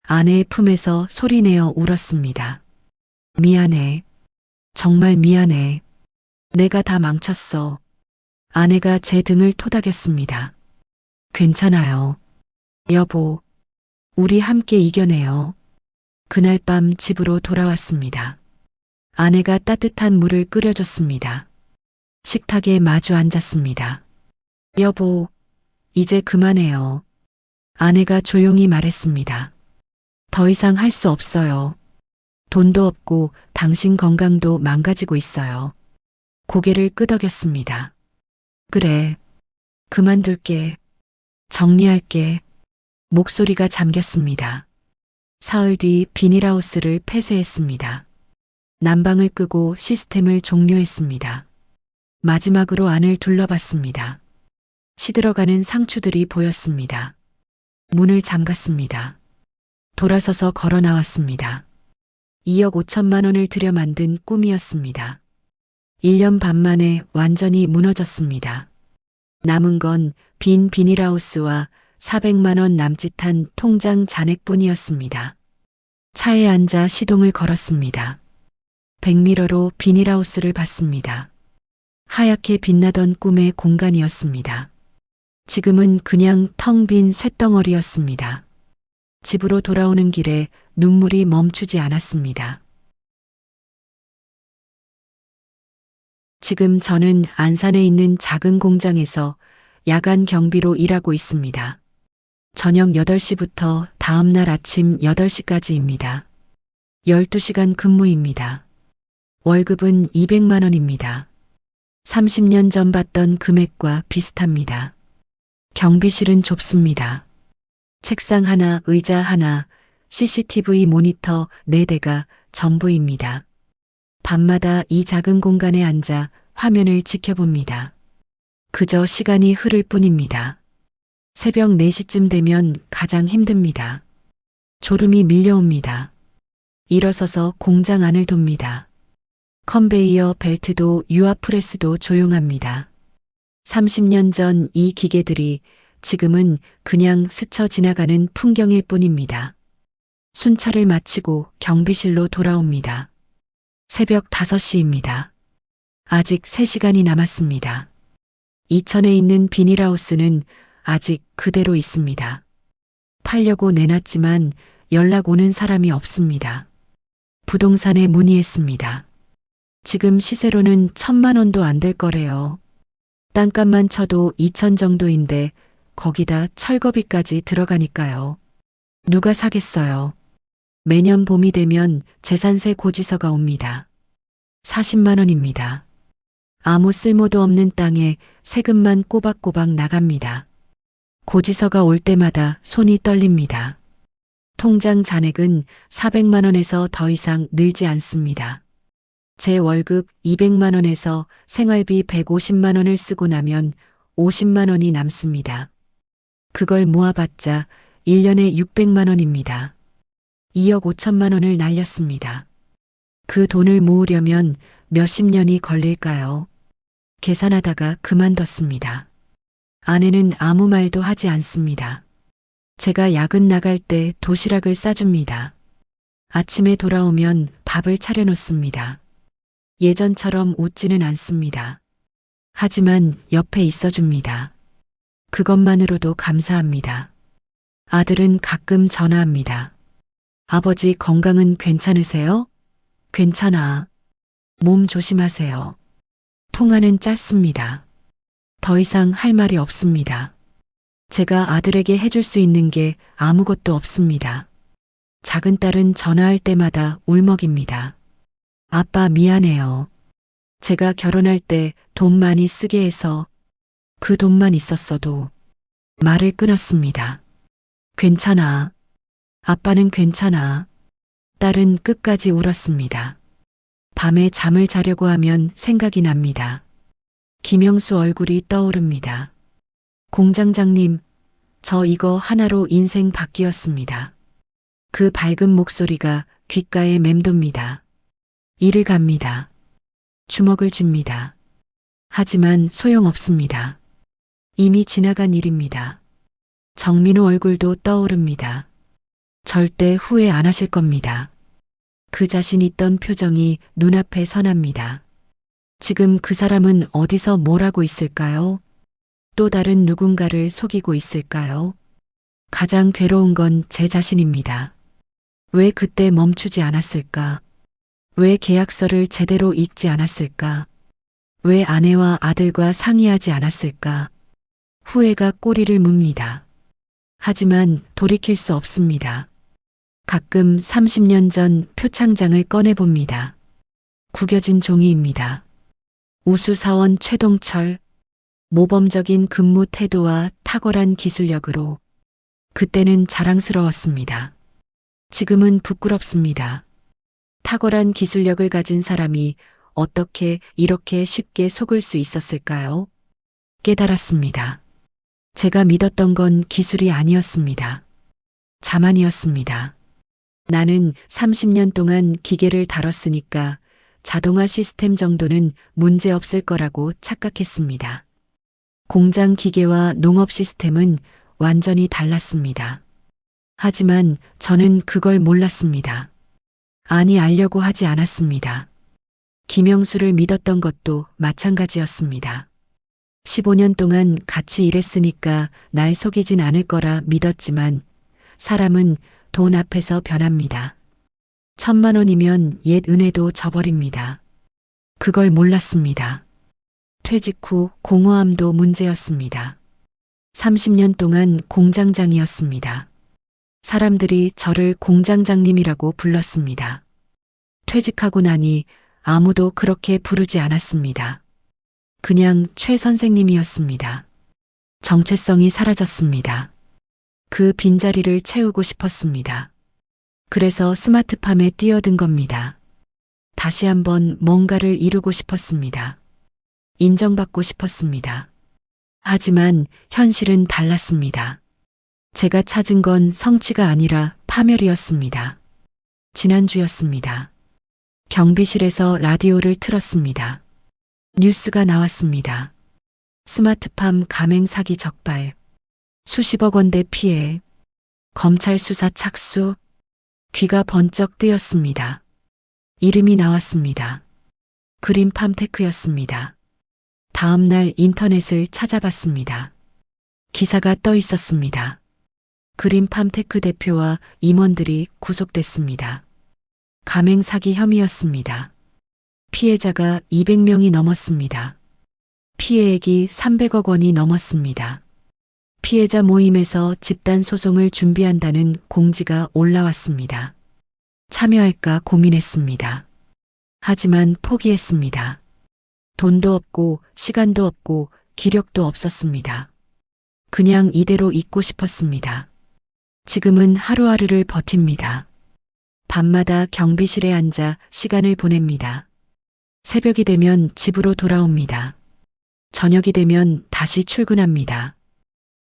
아내의 품에서 소리내어 울었습니다. 미안해. 정말 미안해. 내가 다 망쳤어. 아내가 제 등을 토닥였습니다. 괜찮아요. 여보, 우리 함께 이겨내요. 그날 밤 집으로 돌아왔습니다. 아내가 따뜻한 물을 끓여줬습니다. 식탁에 마주 앉았습니다. 여보, 이제 그만해요. 아내가 조용히 말했습니다. 더 이상 할 수 없어요. 돈도 없고 당신 건강도 망가지고 있어요. 고개를 끄덕였습니다. 그래. 그만둘게. 정리할게. 목소리가 잠겼습니다. 사흘 뒤 비닐하우스를 폐쇄했습니다. 난방을 끄고 시스템을 종료했습니다. 마지막으로 안을 둘러봤습니다. 시들어가는 상추들이 보였습니다. 문을 잠갔습니다. 돌아서서 걸어 나왔습니다. 2억 5천만 원을 들여 만든 꿈이었습니다. 1년 반 만에 완전히 무너졌습니다. 남은 건 빈 비닐하우스와 400만 원 남짓한 통장 잔액뿐이었습니다. 차에 앉아 시동을 걸었습니다. 백미러로 비닐하우스를 봤습니다. 하얗게 빛나던 꿈의 공간이었습니다. 지금은 그냥 텅 빈 쇳덩어리였습니다. 집으로 돌아오는 길에 눈물이 멈추지 않았습니다. 지금 저는 안산에 있는 작은 공장에서 야간 경비로 일하고 있습니다. 저녁 8시부터 다음날 아침 8시까지입니다. 12시간 근무입니다. 월급은 200만 원입니다. 30년 전 받던 금액과 비슷합니다. 경비실은 좁습니다. 책상 하나, 의자 하나, CCTV 모니터 4대가 전부입니다. 밤마다 이 작은 공간에 앉아 화면을 지켜봅니다. 그저 시간이 흐를 뿐입니다. 새벽 4시쯤 되면 가장 힘듭니다. 졸음이 밀려옵니다. 일어서서 공장 안을 돕니다. 컨베이어 벨트도 유압 프레스도 조용합니다. 30년 전 이 기계들이 지금은 그냥 스쳐 지나가는 풍경일 뿐입니다. 순찰을 마치고 경비실로 돌아옵니다. 새벽 5시입니다. 아직 3시간이 남았습니다. 이천에 있는 비닐하우스는 아직 그대로 있습니다. 팔려고 내놨지만 연락 오는 사람이 없습니다. 부동산에 문의했습니다. 지금 시세로는 1,000만 원도 안 될 거래요. 땅값만 쳐도 2천 정도인데 거기다 철거비까지 들어가니까요. 누가 사겠어요. 매년 봄이 되면 재산세 고지서가 옵니다. 40만 원입니다. 아무 쓸모도 없는 땅에 세금만 꼬박꼬박 나갑니다. 고지서가 올 때마다 손이 떨립니다. 통장 잔액은 400만 원에서 더 이상 늘지 않습니다. 제 월급 200만 원에서 생활비 150만 원을 쓰고 나면 50만 원이 남습니다. 그걸 모아봤자 1년에 600만 원입니다. 2억 5천만 원을 날렸습니다. 그 돈을 모으려면 몇십 년이 걸릴까요? 계산하다가 그만뒀습니다. 아내는 아무 말도 하지 않습니다. 제가 야근 나갈 때 도시락을 싸줍니다. 아침에 돌아오면 밥을 차려놓습니다. 예전처럼 웃지는 않습니다. 하지만 옆에 있어줍니다. 그것만으로도 감사합니다. 아들은 가끔 전화합니다. 아버지 건강은 괜찮으세요? 괜찮아. 몸 조심하세요. 통화는 짧습니다. 더 이상 할 말이 없습니다. 제가 아들에게 해줄 수 있는 게 아무것도 없습니다. 작은 딸은 전화할 때마다 울먹입니다. 아빠 미안해요. 제가 결혼할 때 돈 많이 쓰게 해서 그 돈만 있었어도 말을 끊었습니다. 괜찮아. 아빠는 괜찮아. 딸은 끝까지 울었습니다. 밤에 잠을 자려고 하면 생각이 납니다. 김영수 얼굴이 떠오릅니다. 공장장님, 저 이거 하나로 인생 바뀌었습니다. 그 밝은 목소리가 귓가에 맴돕니다. 일을 갑니다. 주먹을 쥡니다. 하지만 소용없습니다. 이미 지나간 일입니다. 정민우 얼굴도 떠오릅니다. 절대 후회 안 하실 겁니다. 그 자신 있던 표정이 눈앞에 선합니다. 지금 그 사람은 어디서 뭘 하고 있을까요? 또 다른 누군가를 속이고 있을까요? 가장 괴로운 건 제 자신입니다. 왜 그때 멈추지 않았을까? 왜 계약서를 제대로 읽지 않았을까? 왜 아내와 아들과 상의하지 않았을까? 후회가 꼬리를 뭅니다. 하지만 돌이킬 수 없습니다. 가끔 30년 전 표창장을 꺼내봅니다. 구겨진 종이입니다. 우수사원 최동철, 모범적인 근무 태도와 탁월한 기술력으로 그때는 자랑스러웠습니다. 지금은 부끄럽습니다. 탁월한 기술력을 가진 사람이 어떻게 이렇게 쉽게 속을 수 있었을까요? 깨달았습니다. 제가 믿었던 건 기술이 아니었습니다. 자만이었습니다. 나는 30년 동안 기계를 다뤘으니까 자동화 시스템 정도는 문제 없을 거라고 착각했습니다. 공장 기계와 농업 시스템은 완전히 달랐습니다. 하지만 저는 그걸 몰랐습니다. 아니 알려고 하지 않았습니다. 김영수를 믿었던 것도 마찬가지였습니다. 15년 동안 같이 일했으니까 날 속이진 않을 거라 믿었지만 사람은 돈 앞에서 변합니다. 1,000만 원이면 옛 은혜도 져버립니다. 그걸 몰랐습니다. 퇴직 후 공허함도 문제였습니다. 30년 동안 공장장이었습니다. 사람들이 저를 공장장님이라고 불렀습니다. 퇴직하고 나니 아무도 그렇게 부르지 않았습니다. 그냥 최 선생님이었습니다. 정체성이 사라졌습니다. 그 빈자리를 채우고 싶었습니다. 그래서 스마트팜에 뛰어든 겁니다. 다시 한번 뭔가를 이루고 싶었습니다. 인정받고 싶었습니다. 하지만 현실은 달랐습니다. 제가 찾은 건 성취가 아니라 파멸이었습니다. 지난주였습니다. 경비실에서 라디오를 틀었습니다. 뉴스가 나왔습니다. 스마트팜 가맹 사기 적발, 수십억 원대 피해, 검찰 수사 착수, 귀가 번쩍 뜨였습니다. 이름이 나왔습니다. 그린팜테크였습니다. 다음 날 인터넷을 찾아봤습니다. 기사가 떠 있었습니다. 그린팜테크 대표와 임원들이 구속됐습니다. 가맹 사기 혐의였습니다. 피해자가 200명이 넘었습니다. 피해액이 300억 원이 넘었습니다. 피해자 모임에서 집단 소송을 준비한다는 공지가 올라왔습니다. 참여할까 고민했습니다. 하지만 포기했습니다. 돈도 없고 시간도 없고 기력도 없었습니다. 그냥 이대로 있고 싶었습니다. 지금은 하루하루를 버팁니다. 밤마다 경비실에 앉아 시간을 보냅니다. 새벽이 되면 집으로 돌아옵니다. 저녁이 되면 다시 출근합니다.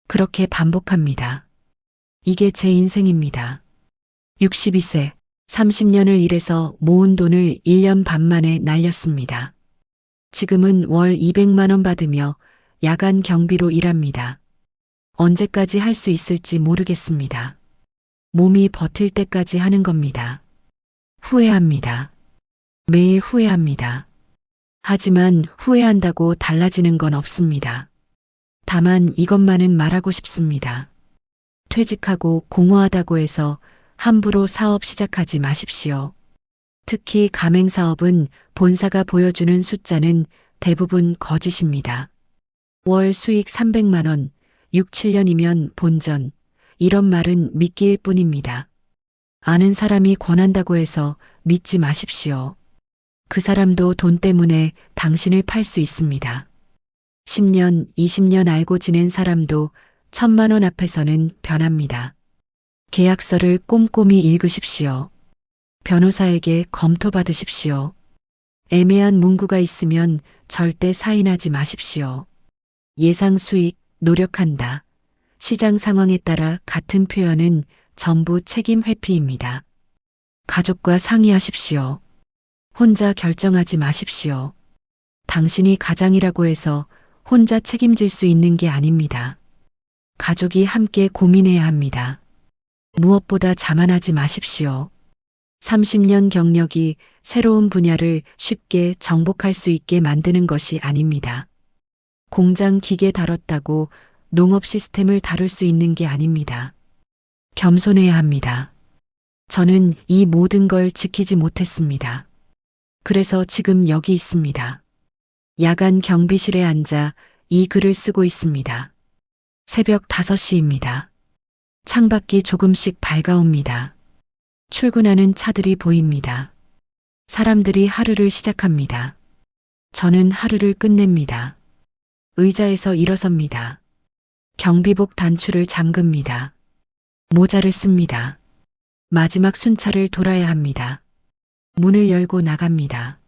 그렇게 반복합니다. 이게 제 인생입니다. 62세, 30년을 일해서 모은 돈을 1년 반 만에 날렸습니다. 지금은 월 200만 원 받으며 야간 경비로 일합니다. 언제까지 할 수 있을지 모르겠습니다. 몸이 버틸 때까지 하는 겁니다. 후회합니다. 매일 후회합니다. 하지만 후회한다고 달라지는 건 없습니다. 다만 이것만은 말하고 싶습니다. 퇴직하고 공허하다고 해서 함부로 사업 시작하지 마십시오. 특히 가맹사업은 본사가 보여주는 숫자는 대부분 거짓입니다. 월 수익 300만 원, 6, 7년이면 본전. 이런 말은 미끼일 뿐입니다. 아는 사람이 권한다고 해서 믿지 마십시오. 그 사람도 돈 때문에 당신을 팔 수 있습니다. 10년, 20년 알고 지낸 사람도 1,000만 원 앞에서는 변합니다. 계약서를 꼼꼼히 읽으십시오. 변호사에게 검토받으십시오. 애매한 문구가 있으면 절대 사인하지 마십시오. 예상 수익, 노력한다. 시장 상황에 따라 같은 표현은 전부 책임 회피입니다. 가족과 상의하십시오. 혼자 결정하지 마십시오. 당신이 가장이라고 해서 혼자 책임질 수 있는 게 아닙니다. 가족이 함께 고민해야 합니다. 무엇보다 자만하지 마십시오. 30년 경력이 새로운 분야를 쉽게 정복할 수 있게 만드는 것이 아닙니다. 공장 기계 다뤘다고 농업 시스템을 다룰 수 있는 게 아닙니다. 겸손해야 합니다. 저는 이 모든 걸 지키지 못했습니다. 그래서 지금 여기 있습니다. 야간 경비실에 앉아 이 글을 쓰고 있습니다. 새벽 5시입니다. 창밖이 조금씩 밝아옵니다. 출근하는 차들이 보입니다. 사람들이 하루를 시작합니다. 저는 하루를 끝냅니다. 의자에서 일어섭니다. 경비복 단추를 잠급니다. 모자를 씁니다. 마지막 순찰을 돌아야 합니다. 문을 열고 나갑니다.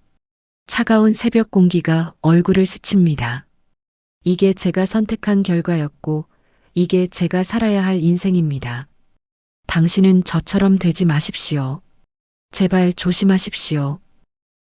차가운 새벽 공기가 얼굴을 스칩니다. 이게 제가 선택한 결과였고, 이게 제가 살아야 할 인생입니다. 당신은 저처럼 되지 마십시오. 제발 조심하십시오.